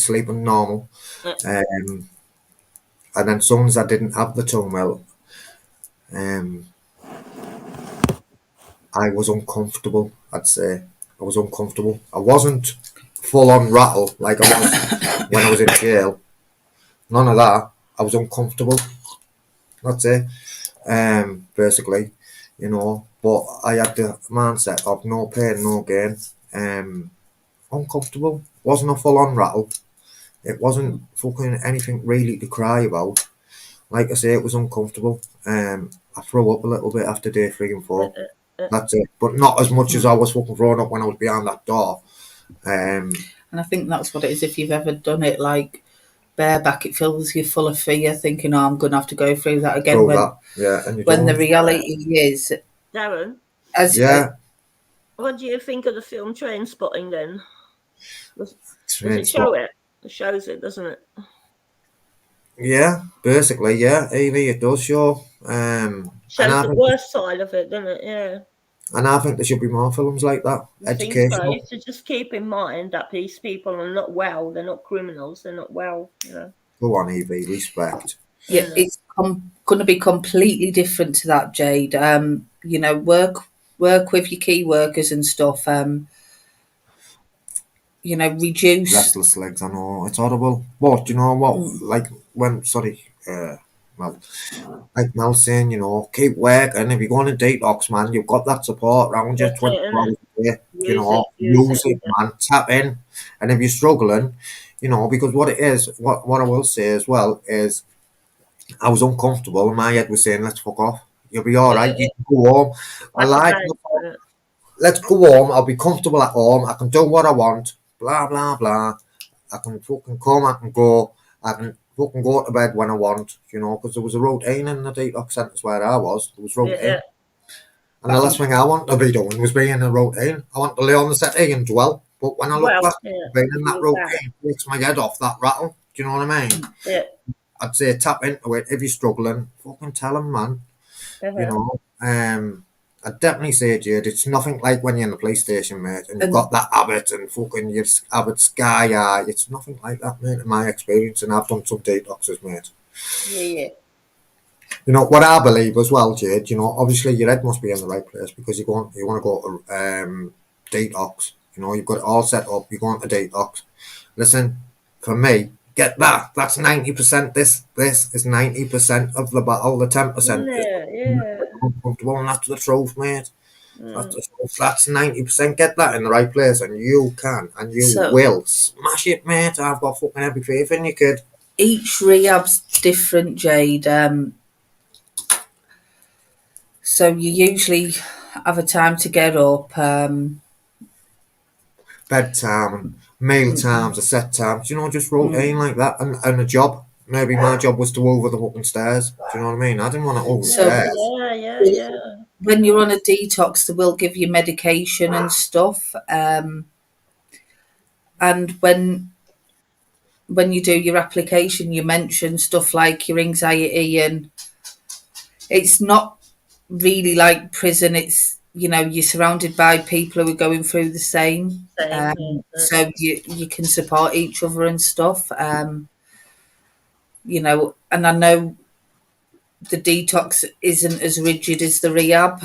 then as soon as I didn't have the 2 mil, I was uncomfortable, I'd say. I was uncomfortable. I wasn't full on rattle like I was when I was in jail. None of that. I was uncomfortable. That's it. Basically, but I had the mindset of no pain, no gain. Uncomfortable. Wasn't a full on rattle. It wasn't fucking anything really to cry about. Like I say, it was uncomfortable. I threw up a little bit after day 3 and 4. That's it. But not as much as I was fucking throwing up when I was behind that door. Um, And I think that's what it is. If you've ever done it like bareback, it fills you full of fear, thinking, "Oh, I'm going to have to go through that again." through that, yeah, and you When the don't. reality is, Darren, as Yeah, what do you think of the film Train Spotting then? Does train it show spot. it? It shows it, doesn't it? Yeah, basically, yeah, Evie, it does show. Shows the worst side of it, doesn't it? Yeah. And I think there should be more films like that, I think so. educational. To just keep in mind that these people are not well. They're not criminals. They're not well. You know. Go on, Evie, respect. yeah, Yeah. it's going to be completely different to that, Jade. You know, work with your key workers and stuff. You know, reduce. Restless legs, I know, it's horrible. But you know what? Like when, sorry, well, like Mel saying, you know, keep working. If you're going to detox, man, you've got that support around you That's it, 24 innit? hours a day. You Use know, it. Use use it. it, man. Tap in. And if you're struggling, you know, because what it is, what I will say as well is, I was uncomfortable, and my head was saying, "Let's fuck off. You'll be all right. You can go home." I Like a lied. bank. Let's go home. I'll be comfortable at home. I can do what I want. Blah blah blah. I can fucking come. I can go. I can fucking go to bed when I want. You know, because there was a routine in the detox centres where I was. There was Yeah, routine, yeah. and the last thing I want to be doing was being in a routine. I want to lay on the settee and dwell. But when I look Well, back, yeah. being in that You're back. routine takes my head off that rattle. Do you know what I mean? Yeah. I'd say tap into it. If you're struggling, fucking tell them, man. You know, I'd definitely say, Jade, it's nothing like when you're in the police station, mate, and you've And got that habit and fucking your habit sky eye. It's nothing like that, mate, in my experience, and I've done some detoxes, mate. Yeah, yeah. You know, what I believe as well, Jade, you know, obviously your head must be in the right place because you want to go to detox. You know, you've got it all set up, you're going to detox. Listen, for me, get that. That's 90%. This is 90% of the battle. The 10% is Yeah. uncomfortable, and that's the truth, mate. That's the truth. That's 90%. Get that in the right place, and you can, and you so will smash it, mate. I've got fucking every faith in you, kid. each rehab's different, Jade. So you usually have a time to get up. Bedtime and meal times, a set times, you know, just routine like that, and a job. Maybe my job was to over the fucking stairs. Do you know what I mean? I didn't want to over the So stairs. Yeah. when you're on a detox, they will give you medication and stuff. And when you do your application, you mention stuff like your anxiety, and it's not really like prison. It's, you know, you're surrounded by people who are going through the same. Same. So you can support each other and stuff. You know, and I know the detox isn't as rigid as the rehab.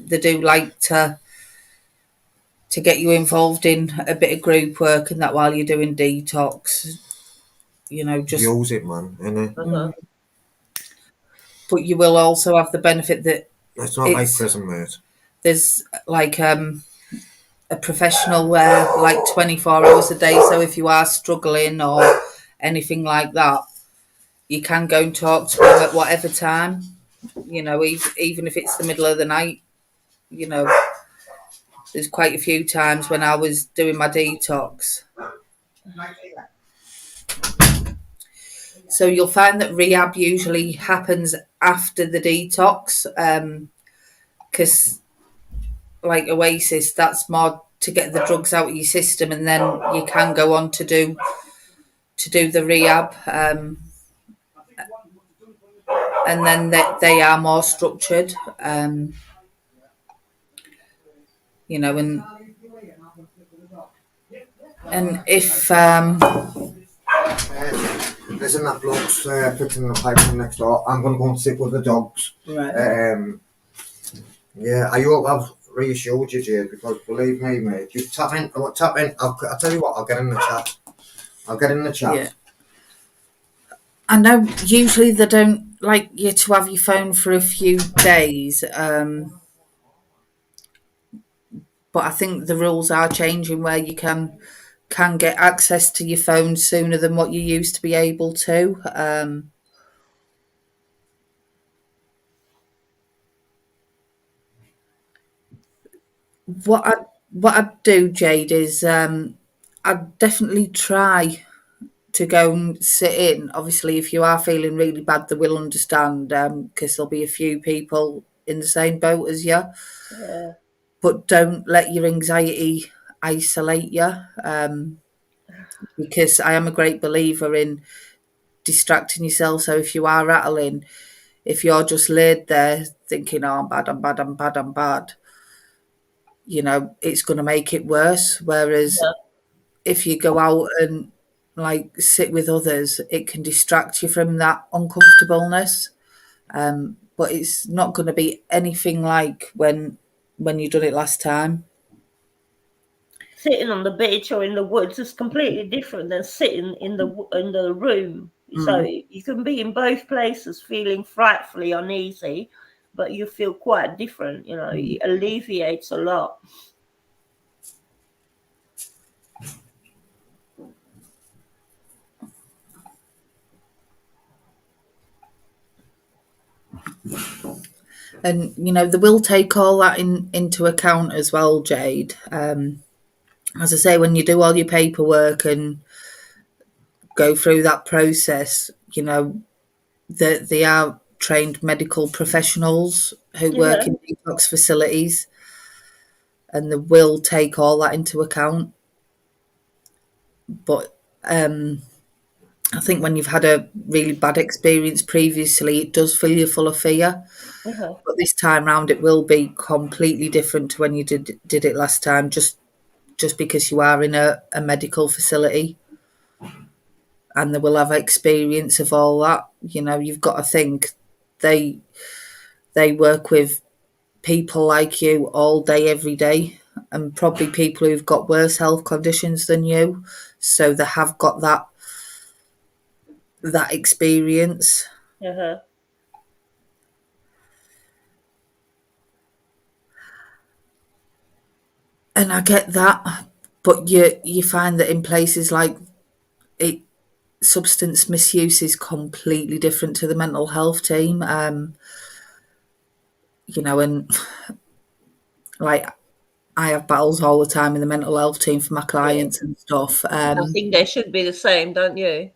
They do like to get you involved in a bit of group work and that while you're doing detox. You know, just Use it, man. Innit? but you will also have the benefit that It's not like prison, mate. there's like a professional where like 24 hours a day. So if you are struggling or anything like that, you can go and talk to them at whatever time. You know, even if it's the middle of the night. You know, there's quite a few times when I was doing my detox. So you'll find that rehab usually happens after the detox, because like Oasis, that's more to get the drugs out of your system, and then you can go on to do the rehab, and then they are more structured, you know, and if Listen, that bloke's fixing the pipe from next door. I'm going to go and sit with the dogs. right. Yeah, I hope I've reassured you, Jade, because believe me, mate, you tap in. I'll tell you what, I'll get in the chat. Yeah. I know usually they don't like you to have your phone for a few days, but I think the rules are changing where you can get access to your phone sooner than what you used to be able to. What I do, Jade, is I'd definitely try to go and sit in. Obviously, if you are feeling really bad, they will understand because there'll be a few people in the same boat as you. Yeah. But don't let your anxiety isolate you, because I am a great believer in distracting yourself. So if you are rattling, if you're just laid there thinking, "Oh, I'm bad, I'm bad, I'm bad, I'm bad," it's going to make it worse. Whereas Yeah. if you go out and like sit with others, it can distract you from that uncomfortableness. But it's not going to be anything like when you done it last time. Sitting on the beach or in the woods is completely different than sitting in the room. So Mm. you can be in both places feeling frightfully uneasy, but you feel quite different. It alleviates a lot. And they will take all that into account as well, Jade. As I say, when you do all your paperwork and go through that process, that they are trained medical professionals who work Yeah, in detox facilities, and they will take all that into account. But I think when you've had a really bad experience previously, it does fill you full of fear. uh-huh. But this time round, it will be completely different to when you did it last time. Just because you are in a medical facility, and they will have experience of all that. You've got to think they they work with people like you all day, every day, and probably people who've got worse health conditions than you. So they have got that experience. Uh-huh. And I get that, but you find that in places like it, substance misuse is completely different to the mental health team. And like I have battles all the time in the mental health team for my Yeah. clients and stuff. I think they should be the same, don't you?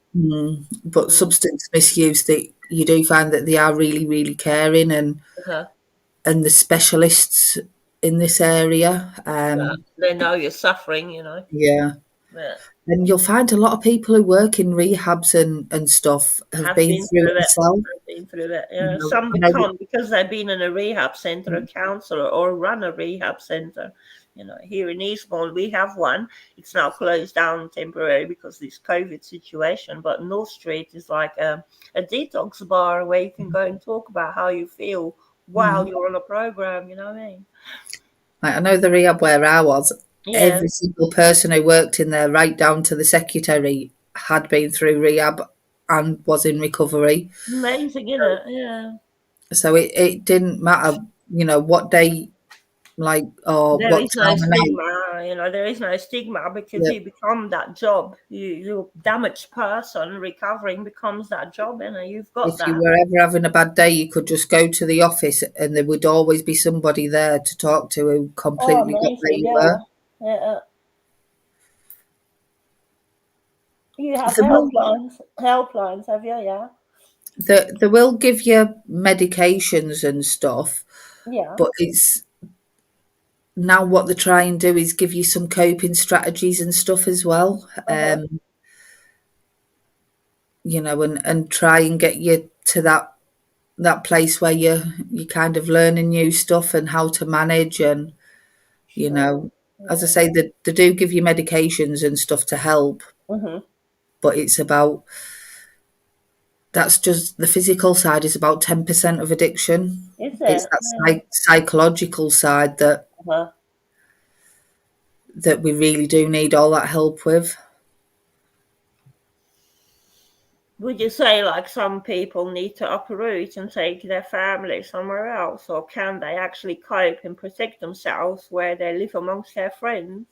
But Mm. substance misuse, that you do find that they are really, really caring, Uh-huh. and the specialists in this area. Yeah. They know you're suffering. Yeah. Yeah. And you'll find a lot of people who work in rehabs and stuff have Have been been through it through it. themselves. I've been through it. You Yeah. know, Some I know that, become because they've been in a rehab center, a counselor, or run a rehab center. Here in Eastbourne, we have one. It's now closed down temporarily because of this COVID situation. But North Street is like a detox bar where you can go and talk about how you feel while you're on a program. You know what I mean? like, I know the rehab where I was, Yeah. every single person who worked in there, right down to the secretary, had been through rehab and was in recovery. Amazing, isn't it? Yeah. So it didn't matter, what day, like, or There what is no time of night. stigma, there is no stigma because Yeah. you become that job. You damaged person recovering becomes that job, and you've got If you that. were ever having a bad day, you could just go to the office and there would always be somebody there to talk to who Oh, completely got where amazing, you yeah. were. Yeah. You have They will, helplines, have you? Yeah. they will give you medications and stuff, Yeah. but it's now what they try and do is give you some coping strategies and stuff as well. Uh-huh. And try and get you to that place where you kind of learning new stuff and how to manage, and you Sure. know as I Yeah. say, they do give you medications and stuff to help, Mm-hmm. but it's about, that's just the physical side is about 10% of addiction. Is It's it? that Yeah. psychological side Uh-huh. that we really do need all that help with. Would you say like some people need to uproot and take their family somewhere else, or can they actually cope and protect themselves where they live amongst their friends?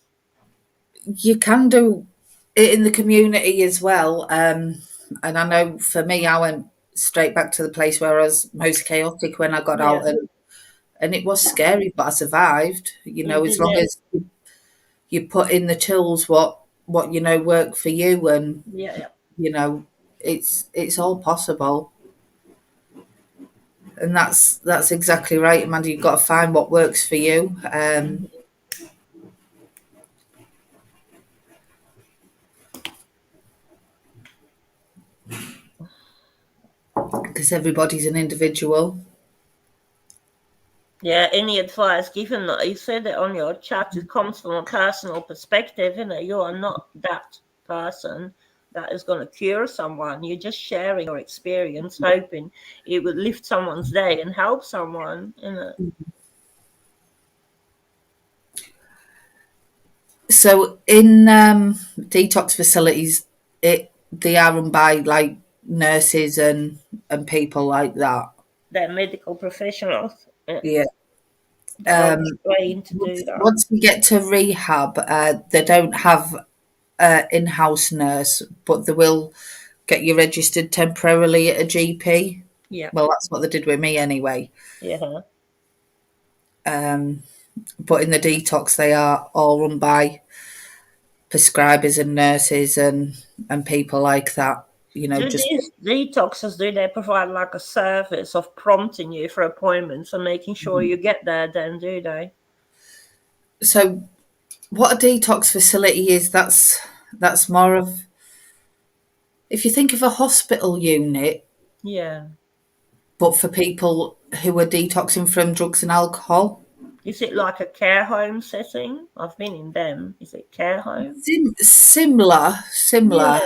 You can do it in the community as well, and I know for me, I went straight back to the place where I was most chaotic when I got Yeah, out, and it was scary, but I survived. you As did long it. as you put in the tools what what work for you, and Yeah. it's all possible. And that's exactly right, Amanda. You've got to find what works for you. Because everybody's an individual. Yeah, any advice given, you said it on your chat, it comes from a personal perspective, you are not that person that is going to cure someone. You're just sharing your experience, hoping it would lift someone's day and help someone. So in detox facilities, they are run by like nurses and people like that. They're medical professionals. Yeah. They're trained to do that. Once you get to rehab, they don't have an in-house nurse, but they will get you registered temporarily at a GP. Yeah. Well, that's what they did with me anyway. Yeah. But in the detox, they are all run by prescribers and nurses and people like that. Do Just these detoxes, do they provide like a service of prompting you for appointments and making sure you get there then, do they? so what a detox facility is, that's more of, if you think of a hospital unit, Yeah. but for people who are detoxing from drugs and alcohol. Is it like a care home setting? I've been in them. Is it care home? Similar, Yeah.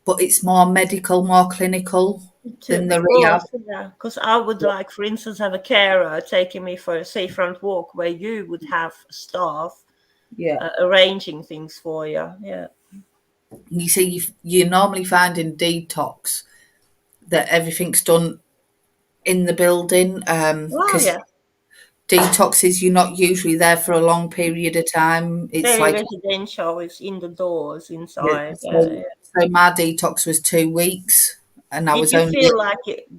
but it's more medical, more clinical than the Of rehab. course, yeah. Because I would like, for instance, have a carer taking me for a seafront walk where you would have staff Yeah. arranging things for you. Yeah. You see, you normally find in detox that everything's done in the building, Oh, because yeah. detoxes, you're not usually there for a long period of time. It's Very like, residential. It's in the doors yeah, inside. so my detox was 2 weeks, and I was only,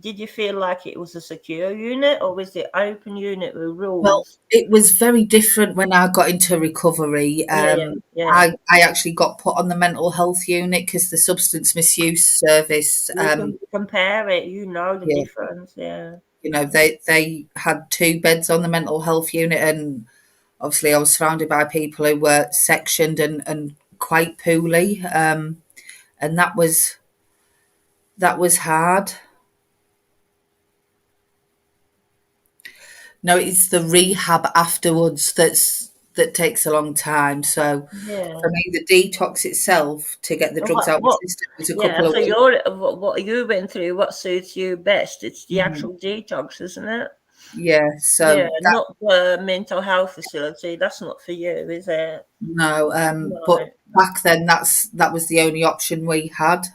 Did you feel like it was a secure unit, or was it open unit with well, rules? it was very different when I got into recovery. Yeah. I actually got put on the mental health unit because the substance misuse service, You can compare it. You know the yeah, difference. Yeah. they had 2 beds on the mental health unit, and obviously I was surrounded by people who were sectioned and quite poorly, and that was hard. No, it's the rehab afterwards that takes a long time. So Yeah. for me, the detox itself, to get the And drugs out of what? the system, was a Yeah. couple of So weeks. what you went through, what suits you best? It's the actual detox, isn't it? Yeah, Yeah. so that, Not the mental health facility. That's not for you, is it? no, No. but back then that was the only option we had.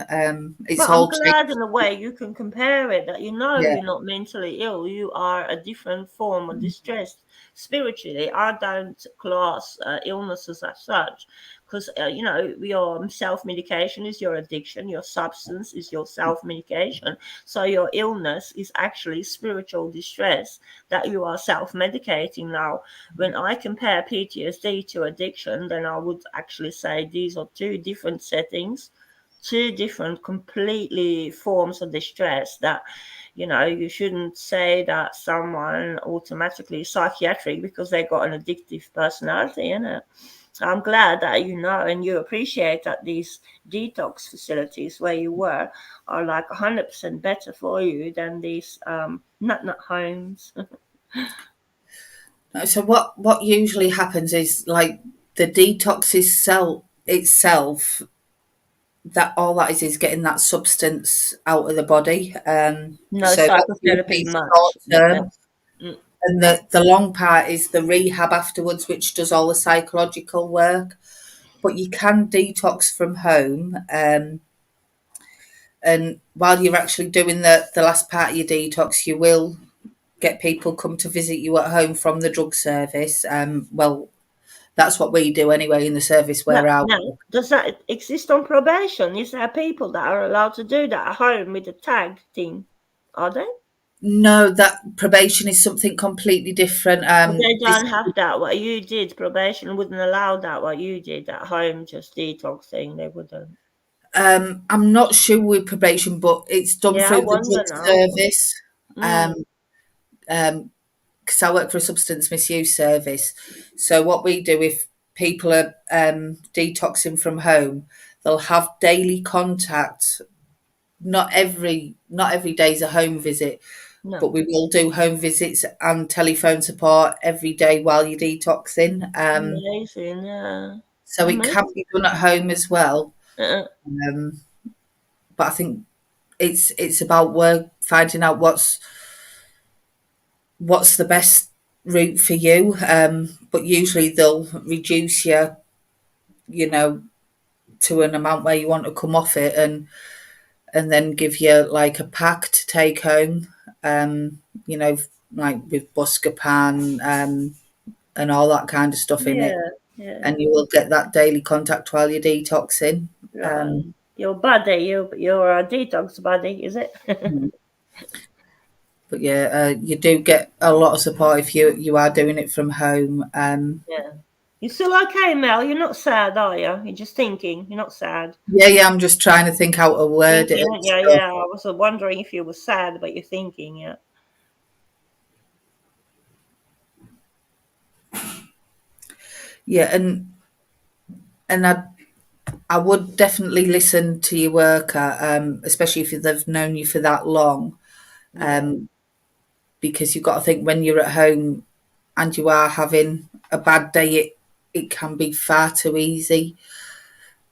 It's But I'm all changed. glad in a way you can compare it, that Yeah, you're not mentally ill. You are a different form of distress spiritually. I don't class illnesses as such, because your self medication is your addiction, your substance is your self medication. So your illness is actually spiritual distress that you are self medicating. Now, when I compare PTSD to addiction, then I would actually say these are two different settings, two different completely forms of distress, that you shouldn't say that someone automatically is psychiatric because they got an addictive personality in it. So I'm glad that you know and you appreciate that these detox facilities where you were are like 100% better for you than these nut homes. so what usually happens is, like, the detox itself, that all that is getting that substance out of the body. No So that will psychotherapy be short much. Yeah. term, and the long part is the rehab afterwards, which does all the psychological work. But you can detox from home, and while you're actually doing the last part of your detox, you will get people come to visit you at home from the drug service. Well, that's what we do anyway in the service where I Now, work. does that exist on probation? Is there people that are allowed to do that at home with the tag thing? Are they? No, that probation is something completely different. They don't have that. What you did, probation wouldn't allow that. What you did at home, just detoxing, they wouldn't. I'm not sure with probation, but it's done Yeah, I through the wonder drug now. service. Mm, Because I work for a substance misuse service. So what we do if people are detoxing from home, they'll have daily contact. Not every day is a home visit, but no, we will do home visits and telephone support every day while you're detoxing. amazing. Yeah, So it can amazing. be done at home as well. Uh, Um, but I think it's about work finding out what's the best route for you. But usually they'll reduce you know, to an amount where you want to come off it, and then give you like a pack to take home. You know, like with Buscopan, and all that kind of stuff in it, yeah, yeah. and you will get that daily contact while you're detoxing. Right. Your body, your detox body, is it? But yeah, you do get a lot of support if you are doing it from home. Yeah. You still okay, Mel? You're not sad, are you? You're just thinking. You're not sad. Yeah, I'm just trying to think how to word it Thinking, and yeah, stuff. yeah. I was wondering if you were sad, but you're thinking, yeah. Yeah, and I would definitely listen to your worker, especially if they've known you for that long, Yeah. because you've got to think when you're at home and you are having a bad day, it can be far too easy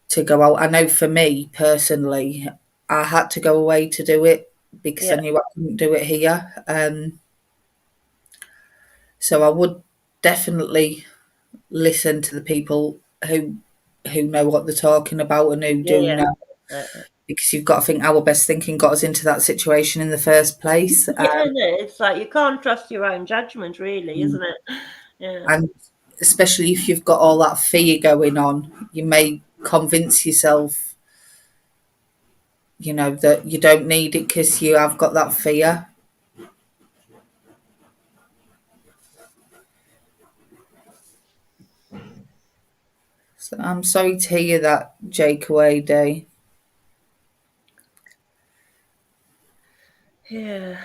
to go out. I know for me personally, I had to go away to do it because I Yeah. knew I couldn't do it here. So I would definitely listen to the people who know what they're talking about and who Yeah, do yeah. know, because you've got to think our best thinking got us into that situation in the first place. Yeah, no, it's like you can't trust your own judgment, really, isn't it? Yeah. And especially if you've got all that fear going on, you may convince yourself, that you don't need it because you have got that fear. So I'm sorry to hear that, Jake away day. Yeah.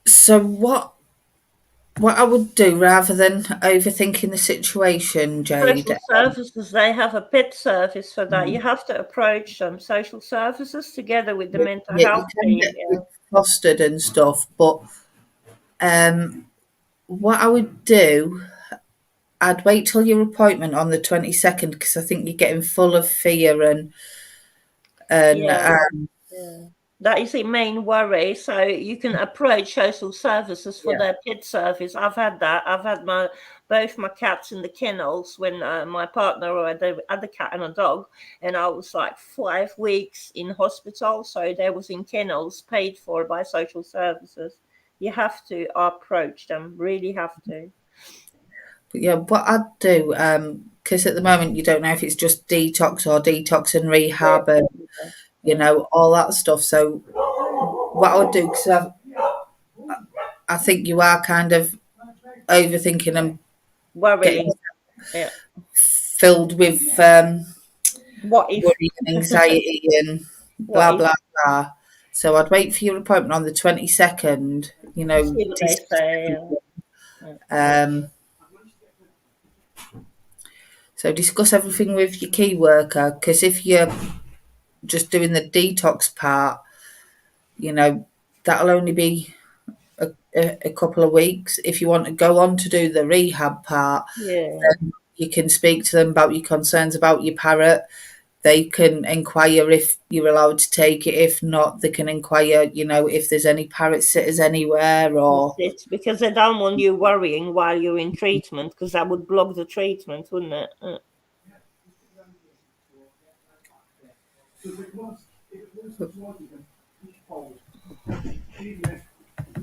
So what I would do rather than overthinking the situation, Jade. Social services, they have a pet service for that. You have to approach social services together with the mental Yeah, you health can team. get Yeah. it fostered and stuff, but what I would do, I'd wait till your appointment on the 22nd because I think you're getting full of fear and Yeah. Yeah. That is the main worry. So you can approach social services for yeah. their pet service. I've had that. I've had both my cats in the kennels when my partner had the other cat and a dog, and I was like 5 weeks in hospital. So they was in kennels paid for by social services. You have to approach them. Really have to. But yeah, what I'd do, because at the moment you don't know if it's just detox or detox and rehab and Yeah. all that stuff. So what I would do, because I think you are kind of overthinking and getting Worrying. Yeah. filled with What if? worry and anxiety and What blah if? blah blah. So I'd wait for your appointment on the 22nd. See what they Discuss say. everything. So discuss everything with your key worker, because if you're just doing the detox part, that'll only be a couple of weeks. If you want to go on to do the rehab part, Yeah. you can speak to them about your concerns about your parrot. They can inquire if you're allowed to take it. If not, they can inquire, if there's any parrot sitters anywhere That's or. it, because they don't want you worrying while you're in treatment, because that would block the treatment, wouldn't it?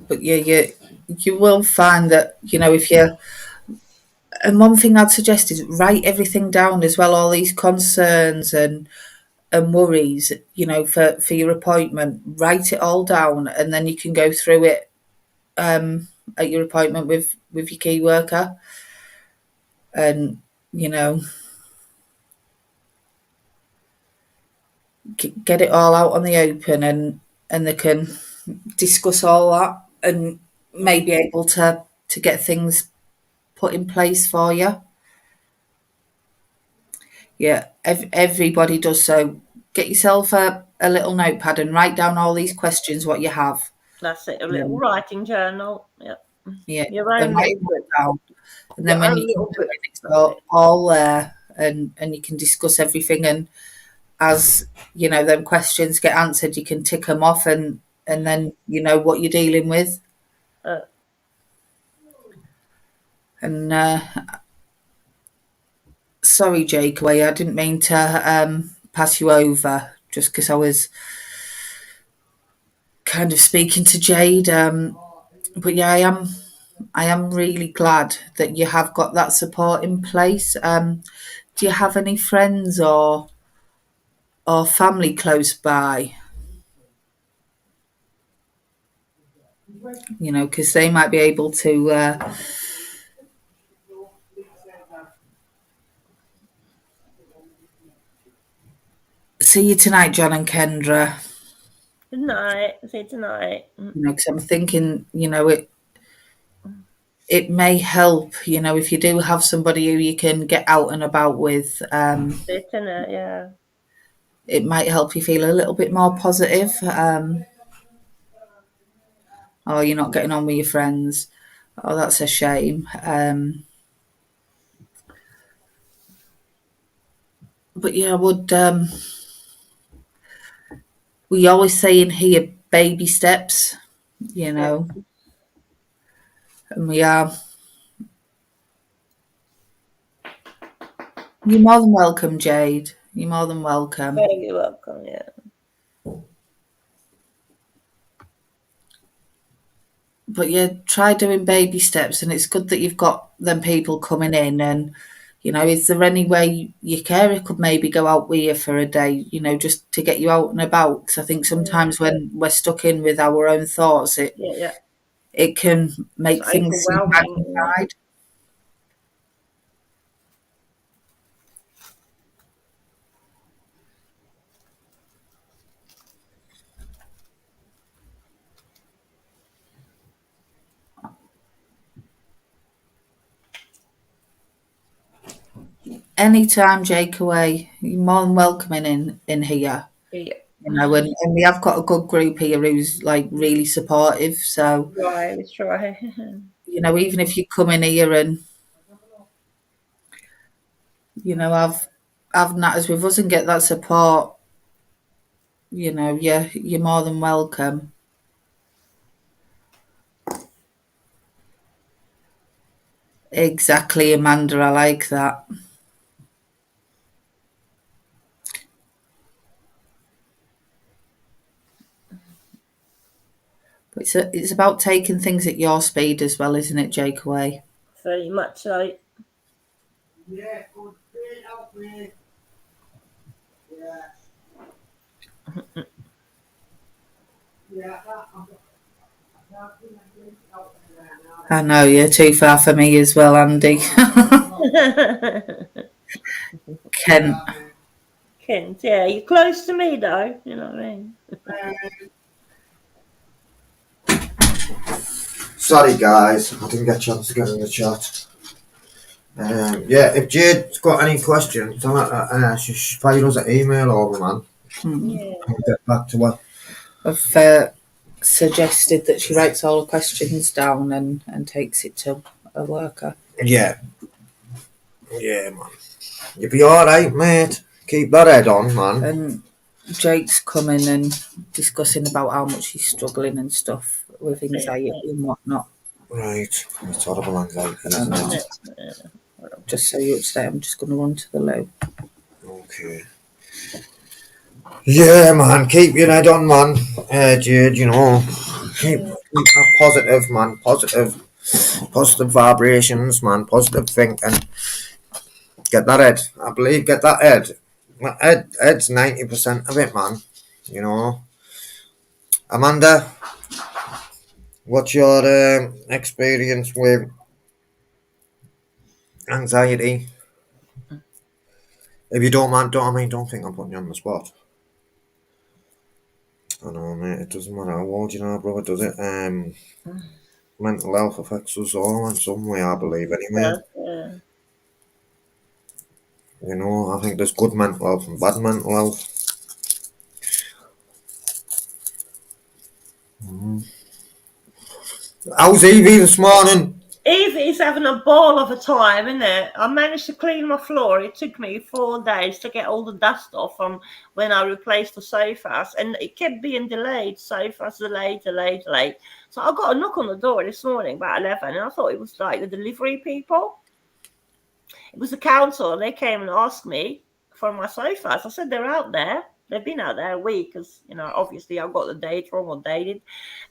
But yeah, you will find that if And one thing I'd suggest is write everything down as well, all these concerns and worries, for your appointment. Write it all down, and then you can go through it at your appointment with your key worker, and get it all out on the open, and they can discuss all that and may be able to get things put in place for you. Yeah, everybody does so. Get yourself a little notepad and write down all these questions, what you have. That's it. A little writing journal. Yeah. Yeah, Your and own write it little down. And then your when own you little come to it, book. it's all there, and you can discuss everything. And as them questions get answered, you can tick them off, and then you know what you're dealing with. And sorry, Jake, I didn't mean to pass you over, just because I was kind of speaking to Jade. But yeah, I am really glad that you have got that support in place. Do you have any friends or family close by? Because they might be able to see you tonight, John and Kendra. Good night. See you tonight. Because I'm thinking, it may help, if you do have somebody who you can get out and about with. Yeah. It might help you feel a little bit more positive. Oh, you're not getting on with your friends. Oh, that's a shame. But yeah, I would. We always say in here, baby steps, and we are. You're more than welcome, Jade. You're more than welcome. Very welcome. Yeah. But yeah, try doing baby steps, and it's good that you've got them people coming in. And is there any way your carer could maybe go out with you for a day? Just to get you out and about. Because I think sometimes when we're stuck in with our own thoughts, it can make It's things seem overwhelming. magnified. Anytime, Jake, away. You're more than welcoming in here. Yeah. And we have got a good group here who's like really supportive. So Right. Let's try. even if you come in here and have natters with us and get that support, you're more than welcome. Exactly, Amanda. I like that. But it's about taking things at your speed as well, isn't it, Jake? Away. Very much so. Yeah, good. Great help me. Yeah. I know you're too far for me as well, Andy. Kent. Kent, yeah, you're close to me though. You know what I mean? Sorry, guys, I didn't get a chance to get in the chat. Yeah, if Jade's got any questions, she should fire us an email over, man. Yeah. I'll get back to her. I've suggested that she writes all the questions down and takes it to a worker. Yeah. Yeah, man. You'll be alright, mate. Keep that head on, man. And Jake's coming and discussing about how much he's struggling and stuff with anxiety and whatnot. Right. It's horrible anxiety, isn't it? Just so you upset, I'm just going to run to the loo. Okay. Yeah, man. Keep your head on, man. Jade, keep that positive, man. Positive. Positive vibrations, man. Positive thinking. Get that head. I believe. Get that head. Head's 90% of it, man. You know. Amanda, what's your experience with anxiety? If you don't mind, don't think I'm putting you on the spot. I know, mate. It doesn't matter how old you are, brother, does it? Mental health affects us all in some way, I believe, anyway. Yeah. You know, I think there's good mental health and bad mental health. How's Evie this morning? Evie's having a ball of a time, isn't it? I managed to clean my floor. It took me 4 days to get all the dust off from when I replaced the sofas, and it kept being delayed. Sofas delayed. So I got a knock on the door this morning about 11, and I thought it was like the delivery people. It was the council, and they came and asked me for my sofas. I said they're out there. They've been out there a week because, obviously I got the date wrong or dated.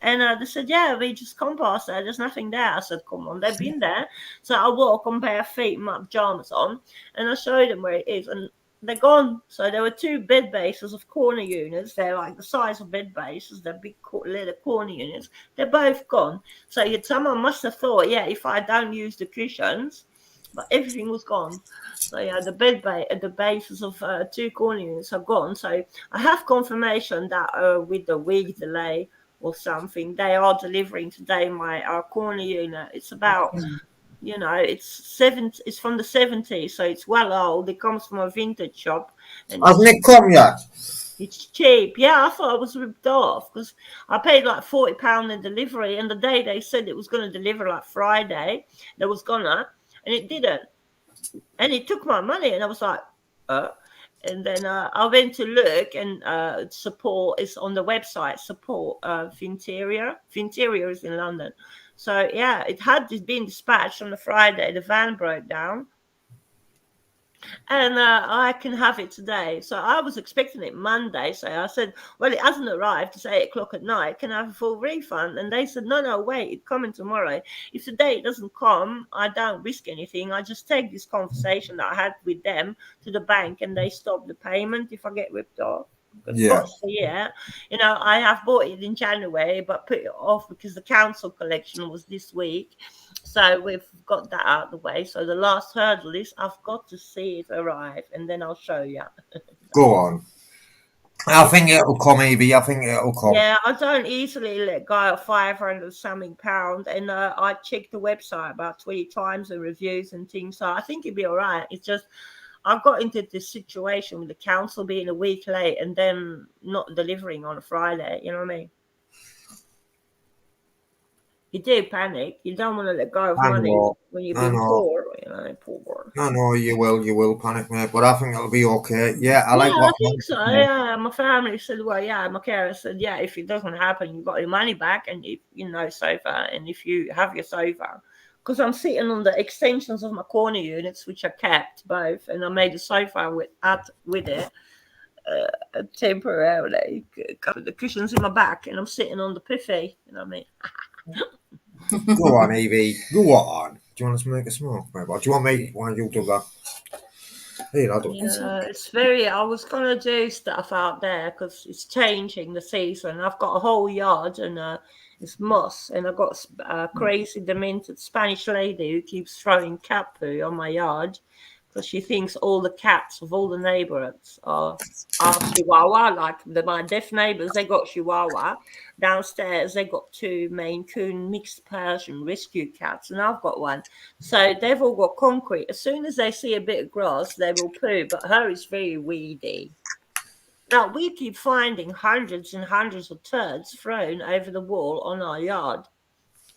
And they said, yeah, we just come past there. There's nothing there. I said, come on, they've been there. So I walk on bare feet, my pajamas on, and I showed them where it is. And they're gone. So there were 2 bed bases of corner units. They're like the size of bed bases. They're big little corner units. They're both gone. So someone must have thought, yeah, if I don't use the cushions, but everything was gone. So yeah, the the bases of 2 corner units are gone. So I have confirmation that with the week delay or something, they are delivering today my corner unit. It's about, it's from the 70s, so it's well old. It comes from a vintage shop. And Hasn't it come yet? it's cheap. Yeah, I thought I was ripped off because I paid like £40 in delivery, and the day they said it was going to deliver, like Friday, they was gonna, and it didn't. And it took my money, and I was like, and then I went to look, and support is on the website, support Vinteria. Vinteria is in London. So yeah, it had been dispatched on the Friday. The van broke down, and I can have it today. So I was expecting it Monday. So I said, well, it hasn't arrived. It's 8 o'clock at night. Can I have a full refund? And they said, no, wait, it's coming tomorrow. If today it doesn't come, I don't risk anything. I just take this conversation that I had with them to the bank, and they stop the payment if I get ripped off. Yeah. Yeah, I have bought it in January, but put it off because the council collection was this week. So we've got that out of the way. So the last hurdle is I've got to see it arrive, and then I'll show you. Go on. I think it'll come, Evie. I think it'll come. Yeah, I don't easily let go of £500-something, and I checked the website about 20 times, the reviews and things. So I think it'd be all right. It's just I got into this situation with the council being a week late and then not delivering on a Friday. You know what I mean? You do panic. You don't want to let go of money when you've been poor. Poor. I know you will panic, mate, but I think it'll be okay. Yeah, I think so. Yeah, my family said, well, yeah, my parents said, yeah, if it doesn't happen, you got your money back, and if sofa, and if you have your sofa, because I'm sitting on the extensions of my corner units, which I kept both, and I made a sofa with it temporarily, the cushions in my back, and I'm sitting on the puffy. You know what I mean? Go on, Evie. Go on. Do you want us to make a smoke, mate? Or do you want me? Why you do that? Here, I'll do it. It's I was going to do stuff out there because it's changing the season. I've got a whole yard, and it's moss, and I've got a crazy, demented Spanish lady who keeps throwing cat poo on my yard because she thinks all the cats of all the neighborhoods are Chihuahua. Like my deaf neighbors, they got Chihuahua. Downstairs, they got 2 Maine Coon mixed Persian rescue cats, and I've got one. So they've all got concrete. As soon as they see a bit of grass, they will poo, but her is very weedy. Now, we keep finding hundreds and hundreds of turds thrown over the wall on our yard.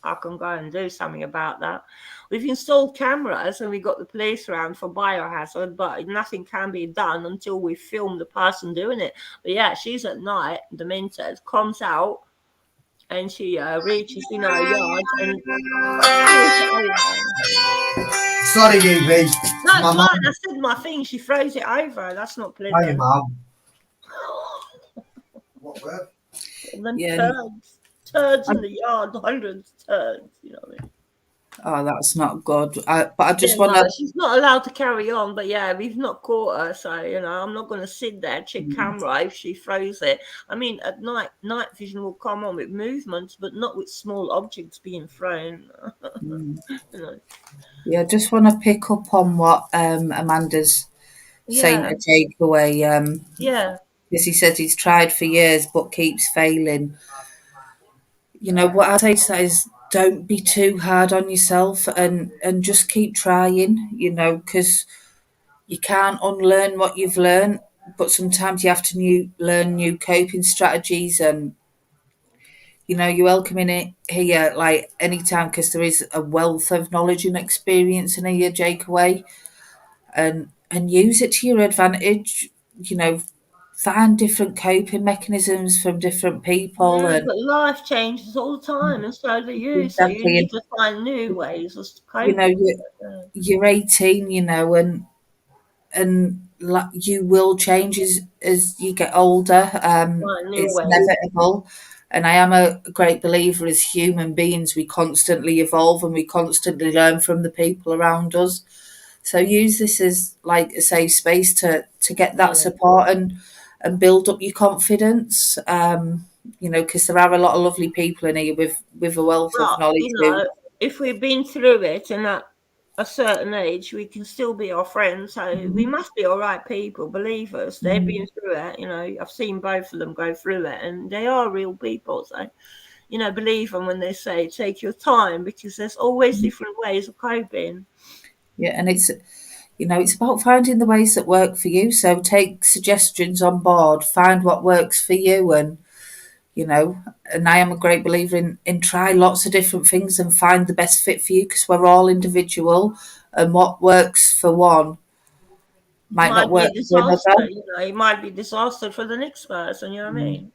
I can go and do something about that. We've installed cameras, and we got the police around for biohazard, but nothing can be done until we film the person doing it. But yeah, she's at night, demented, comes out, and she reaches in our yard and sorry, Evie. No, it's fine. I said my thing. She throws it over. That's not pleasant. Hi, Mum. What word? Them turds in the yard, hundreds of turds. You know what I mean? Oh, that's not good. But I Yeah, just want no, to. she's not allowed to carry on. But yeah, we've not caught her, so I'm not going to sit there check camera if she throws it. I mean, at night vision will come on with movements, but not with small objects being thrown. you know. Yeah, just want to pick up on what Amanda's saying Yeah, to Jake away. yeah, Because he says he's tried for years but keeps failing. What I say to that is don't be too hard on yourself and just keep trying. Because you can't unlearn what you've learned, but sometimes you have to learn new coping strategies. And you're welcome in it here like anytime, because there is a wealth of knowledge and experience in here, Jake away, and use it to your advantage. You know, find different coping mechanisms from different people, yeah. and But life changes all the time, and so do you. So you exactly. need to find new ways of You know, coping with you, it. Yeah. you're 18, and like you will change as you get older. Find new It's ways. inevitable, and I am a great believer as human beings we constantly evolve and we constantly learn from the people around us. So use this as like a safe space to get that Yeah. support and build up your confidence. Because there are a lot of lovely people in here with a wealth of But knowledge who. if we've been through it and at a certain age, we can still be our friends. So we must be all right people. Believe us, they've been through it. I've seen both of them go through it, and they are real people. So believe them when they say take your time, because there's always different ways of coping. Yeah, and it's about finding the ways that work for you. So take suggestions on board, find what works for you, you know, and I am a great believer in try lots of different things and find the best fit for you, because we're all individual, and what works for one might not Might be work a for disaster. another. It might be disaster for the next person. You know what I mean?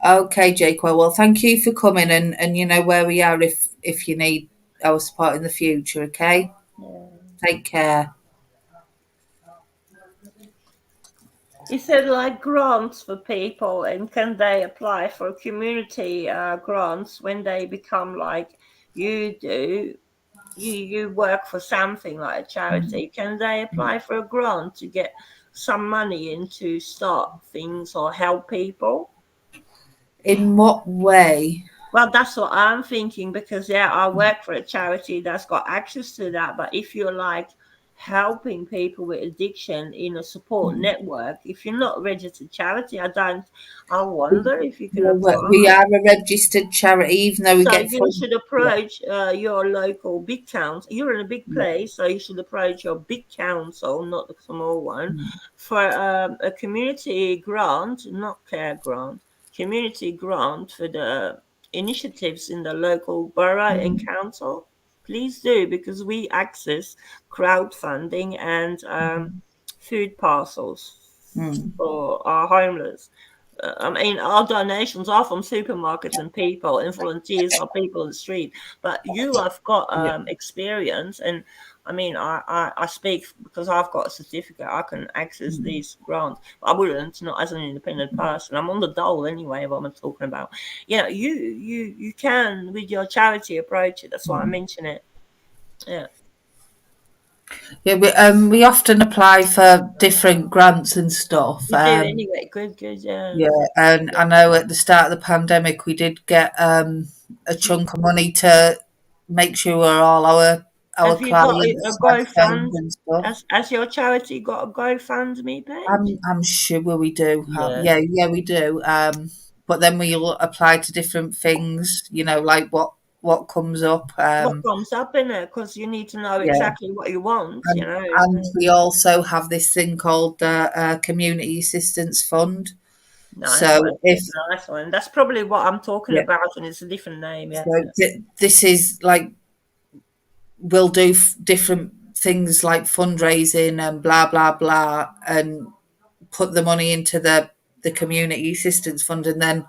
Okay, Jake. Well, thank you for coming, and you know where we are if you need our support in the future. Okay, Yeah. take care. You said like grants for people, and can they apply for community grants when they become like you do? You work for something like a charity. Can they apply for a grant to get some money in to start things or help people? In what way? Well, that's what I'm thinking, because yeah, I work for a charity that's got access to that. But if you're like helping people with addiction in a support network, if you're not a registered charity, I wonder if you can We apply. are a registered charity, even though we So get you funds. should Yeah, approach your local big council. You're in a big yeah. place, so you should approach your big council, not the small one, for a community grant, not care grant, community grant for the initiatives in the local borough and council. Please do, because we access crowdfunding and food parcels Mm. for our homeless. I mean, our donations are from supermarkets and people, and volunteers are people in the street. But you have got Yeah. experience, and I mean, I speak because I've got a certificate. I can access these grants. I wouldn't, not as an independent person. I'm on the dole anyway. What I'm talking about, you can with your charity approach it. That's why I mention it. Yeah, Yeah, we often apply for different grants and stuff. you do anyway. Good, good. Yeah. Yeah, and I know at the start of the pandemic we did get a chunk of money to make sure all our Have you got a clients had phones GoFund? and stuff. Has your charity got a GoFundMe page? I'm sure we do. Yeah. Yeah, we do. But then we'll apply to different things. Like what comes up. What comes up in it? Because you need to know Yeah, exactly what you want, and, and we also have this thing called the Community Assistance Fund. Nice So one. if Nice one. That's probably what I'm talking yeah, about, and it's a different name. Yeah. so this is like we'll do different things like fundraising and blah blah blah, and put the money into the Community Assistance Fund, and then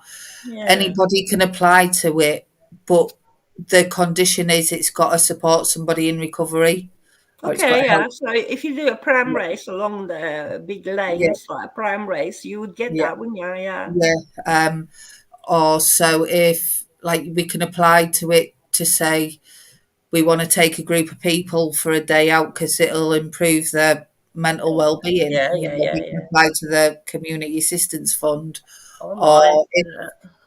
Yeah. anybody can apply to it, but the condition is it's got to support somebody in recovery, or it's got Okay, to yeah. help. So if you do a pram Yeah, race along the big yeah, lanes, like a pram race, you would get yeah, that, wouldn't you? Yeah. yeah. Or so if like we can apply to it to say we want to take a group of people for a day out because it'll improve their mental well-being. Yeah, You yeah, know, yeah, we can yeah. apply to the community assistance fund, Oh my. or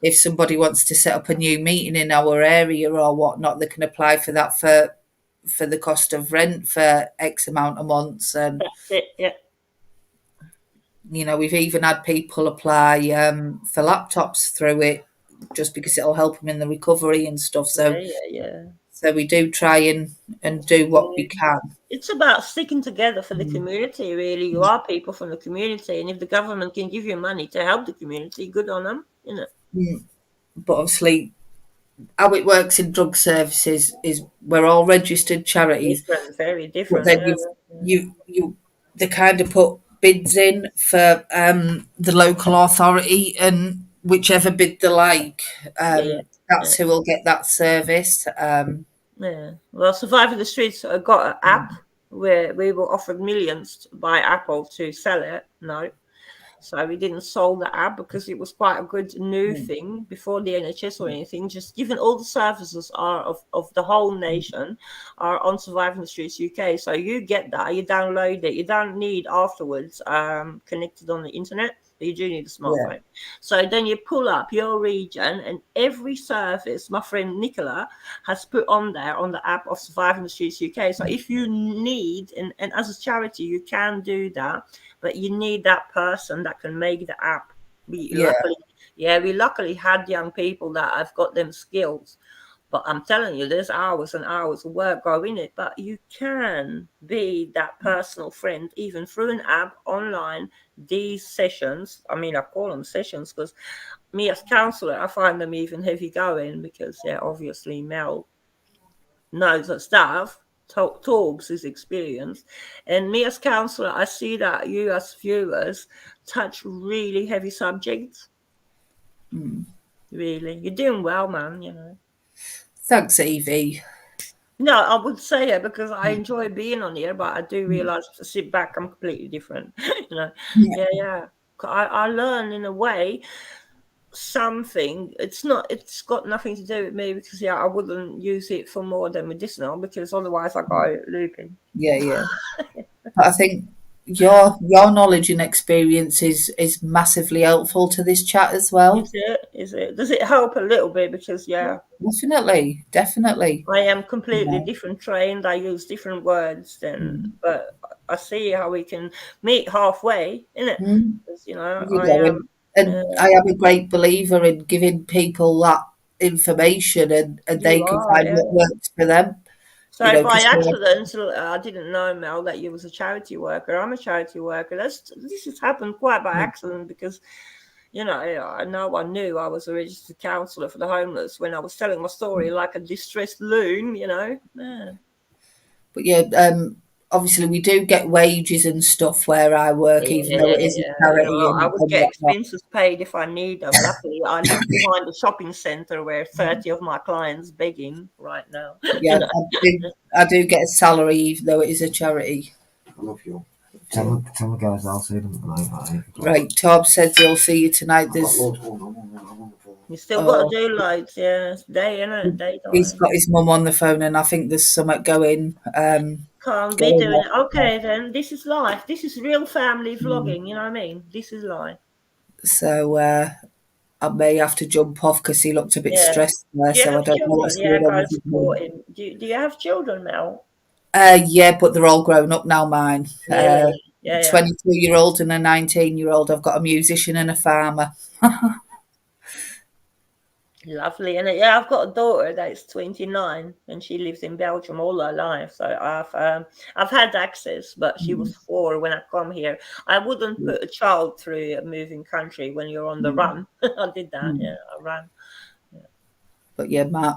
if somebody wants to set up a new meeting in our area or whatnot, they can apply for that for the cost of rent for X amount of months. And That's it. Yeah. you know, we've even had people apply for laptops through it, just because it'll help them in the recovery and stuff. Yeah, yeah, yeah. So we do try and do what we can. It's about sticking together for the Mm. community, really. You are people from the community, and if the government can give you money to help the community, good on them, you know. But obviously, how it works in drug services is we're all registered charities, Different, very but different. then Yeah. you they kind of put bids in for the local authority, and whichever bid they like, Yeah, that's who will get that service. yeah. Well, Surviving the Streets got an app where we were offered millions by Apple to sell it. No. So we didn't sold the app because it was quite a good new thing before the NHS or anything. Just given all the services are of the whole nation are on Surviving the Streets UK. So you get that, you download it. You don't need afterwards connected on the internet. But you do need a smartphone. So then you pull up your region and every service my friend Nicola has put on there on the app of Surviving the Streets UK. So if you need, and as a charity, you can do that, but you need that person that can make the app. We luckily had young people that have got them skills. But I'm telling you, there's hours and hours of work go in it. But you can be that personal friend, even through an app online. These sessions, I mean, I call them sessions because me as counsellor, I find them even heavy going because, obviously Mel knows her stuff, talks his experience. And me as counsellor, I see that you as viewers touch really heavy subjects. Really. You're doing well, man, you know. Thanks, Evie. No, I would say it because I enjoy being on here, but I do realise to sit back, I'm completely different. You know, yeah. I learn in a way something. It's got nothing to do with me because I wouldn't use it for more than medicinal because otherwise I go looping. Yeah. But I think your knowledge and experience is massively helpful to this chat as well. Is it? Does it help a little bit? Because Definitely. I am completely different trained. I use different words but I see how we can meet halfway, innit? You know, I am a great believer in giving people that information and they can find what works for them. So by accident, I didn't know, Mel, that you was a charity worker. I'm a charity worker. This has happened quite by accident because, you know, no one knew I was a registered counsellor for the homeless when I was telling my story like a distressed loon, you know. Yeah. But obviously we do get wages and stuff where I work, even though it is a charity. I would get expenses paid if I need them. Luckily, I live behind a shopping centre where 30 of my clients begging right now. Yeah, I do get a salary, even though it is a charity. I love you. Tell the guys I'll see them tonight. Right, Tom says he'll see you tonight. You still got to do loads, day in it, daytime. He's got his mum on the phone, and I think there's something going. Can't be doing it. Okay, then this is life. This is real family vlogging. You know what I mean? This is life. So I may have to jump off because he looked a bit stressed there. So I don't know what's going on with him. Do you have children, Mel? Yeah, but they're all grown up now. Mine, really? 22-year-old and a 19-year-old. I've got a musician and a farmer. Lovely. And I've got a daughter that's 29 and she lives in Belgium all her life. So I've had access, but she was 4 when I come here. I wouldn't put a child through a moving country when you're on the run. I did that. I ran. But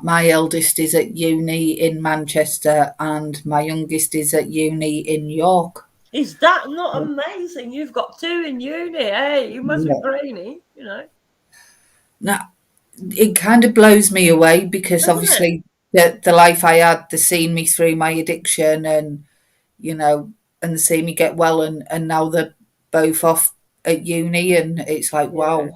my eldest is at uni in Manchester and my youngest is at uni in York. Is that not amazing? You've got 2 in uni. Hey, you must be brainy, you know. Now, it kind of blows me away because obviously the life I had, they seen me through my addiction and, you know, and they see me get well and now they're both off at uni and it's like, wow.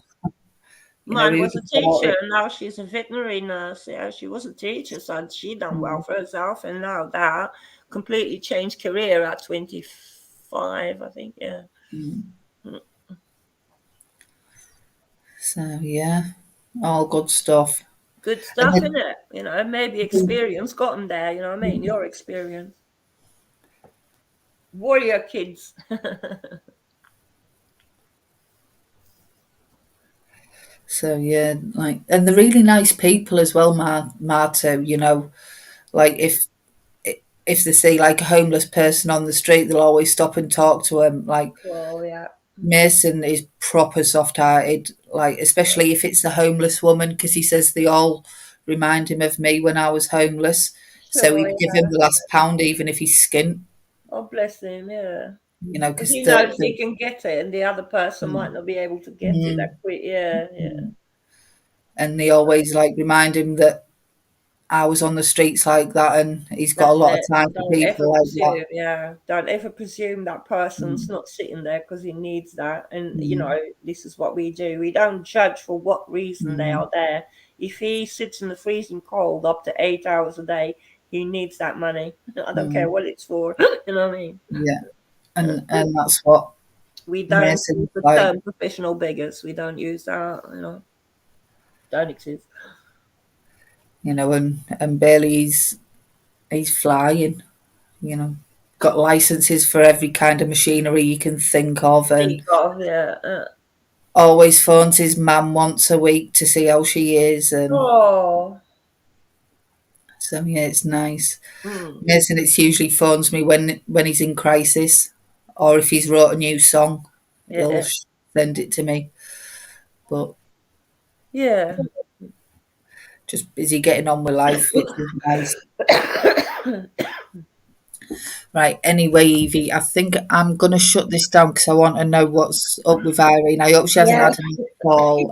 You know, Mine he was was a about teacher, it. and now she's a veterinary nurse. Yeah, she was a teacher, so she done well Mm. for herself, and now that completely changed career at 25, I think. Yeah. Mm. Mm. So yeah, all good stuff. Good And stuff, in it. You know, maybe experience got them there. You know what I mean? Your experience. Warrior kids. so yeah, like, and they're really nice people as well, Marta. You know, like if they see like a homeless person on the street, they'll always stop and talk to them. Like Oh yeah. Mason is proper soft-hearted, like especially if it's the homeless woman, because he says they all remind him of me when I was homeless. So Sure, he'd give yeah. him the last pound even if he's skint, Oh, bless him, yeah. you know, Because because he knows he can get it, and the other person might not be able to get it mm, that quick. Yeah, yeah. and they always like remind him that I was on the streets like that, and he's got a That's lot of it. time for Don't ever people like that. presume, yeah. Don't ever presume that person's not sitting there because he needs that. And, you Mm, know, this is what we do. We don't judge for what reason they mm, are there. If he sits in the freezing cold up to 8 hours a day, he needs that money. I don't care mm, what it's for. You know what I mean? yeah, Uh, and that's what We don't use Mason's the like, term professional beggars. We don't use that, you know. Don't exist. you know, and Bailey's he's flying. You know, got licenses for every kind of machinery you can think of, and Think of, yeah. always phones his mum once a week to see how she is, and Oh. so yeah, it's nice. Mm. Mason, it's usually phones me when he's in crisis, or if he's wrote a new song, he'll Yeah. send it to me. But Yeah. just busy getting on with life, which is nice. Right. Anyway, Evie, I think I'm gonna shut this down because I want to know what's up with Irene. I hope she hasn't Yeah. had any call.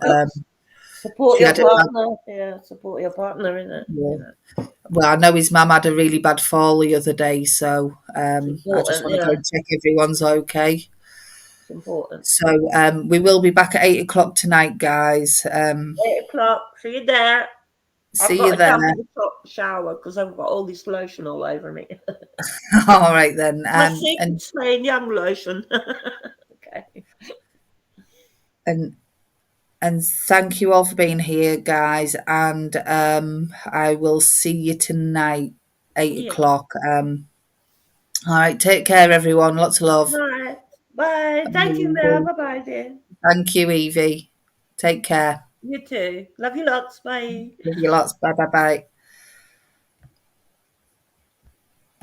Support She your had a, partner. Yeah, support your partner in it. yeah. You know, Well, I know his mum had a really bad fall the other day, so it's I just important. want to go Yeah, and check everyone's okay. it's important. So we will be back at 8 o'clock tonight, guys. 8 o'clock. See you there. I've See you got to there. jump in the top shower because I've got all this lotion all over me. All right then, My secret Spain young lotion. Okay. and and thank you all for being here, guys. And I will see you tonight, eight Yeah. o'clock. All right, take care, everyone. Lots of love. Bye. Bye. Thank you, Mel. Bye. Bye bye, dear. Thank you, Evie. Take care. You too. Love you lots. Bye. Love you lots. Bye, bye, bye.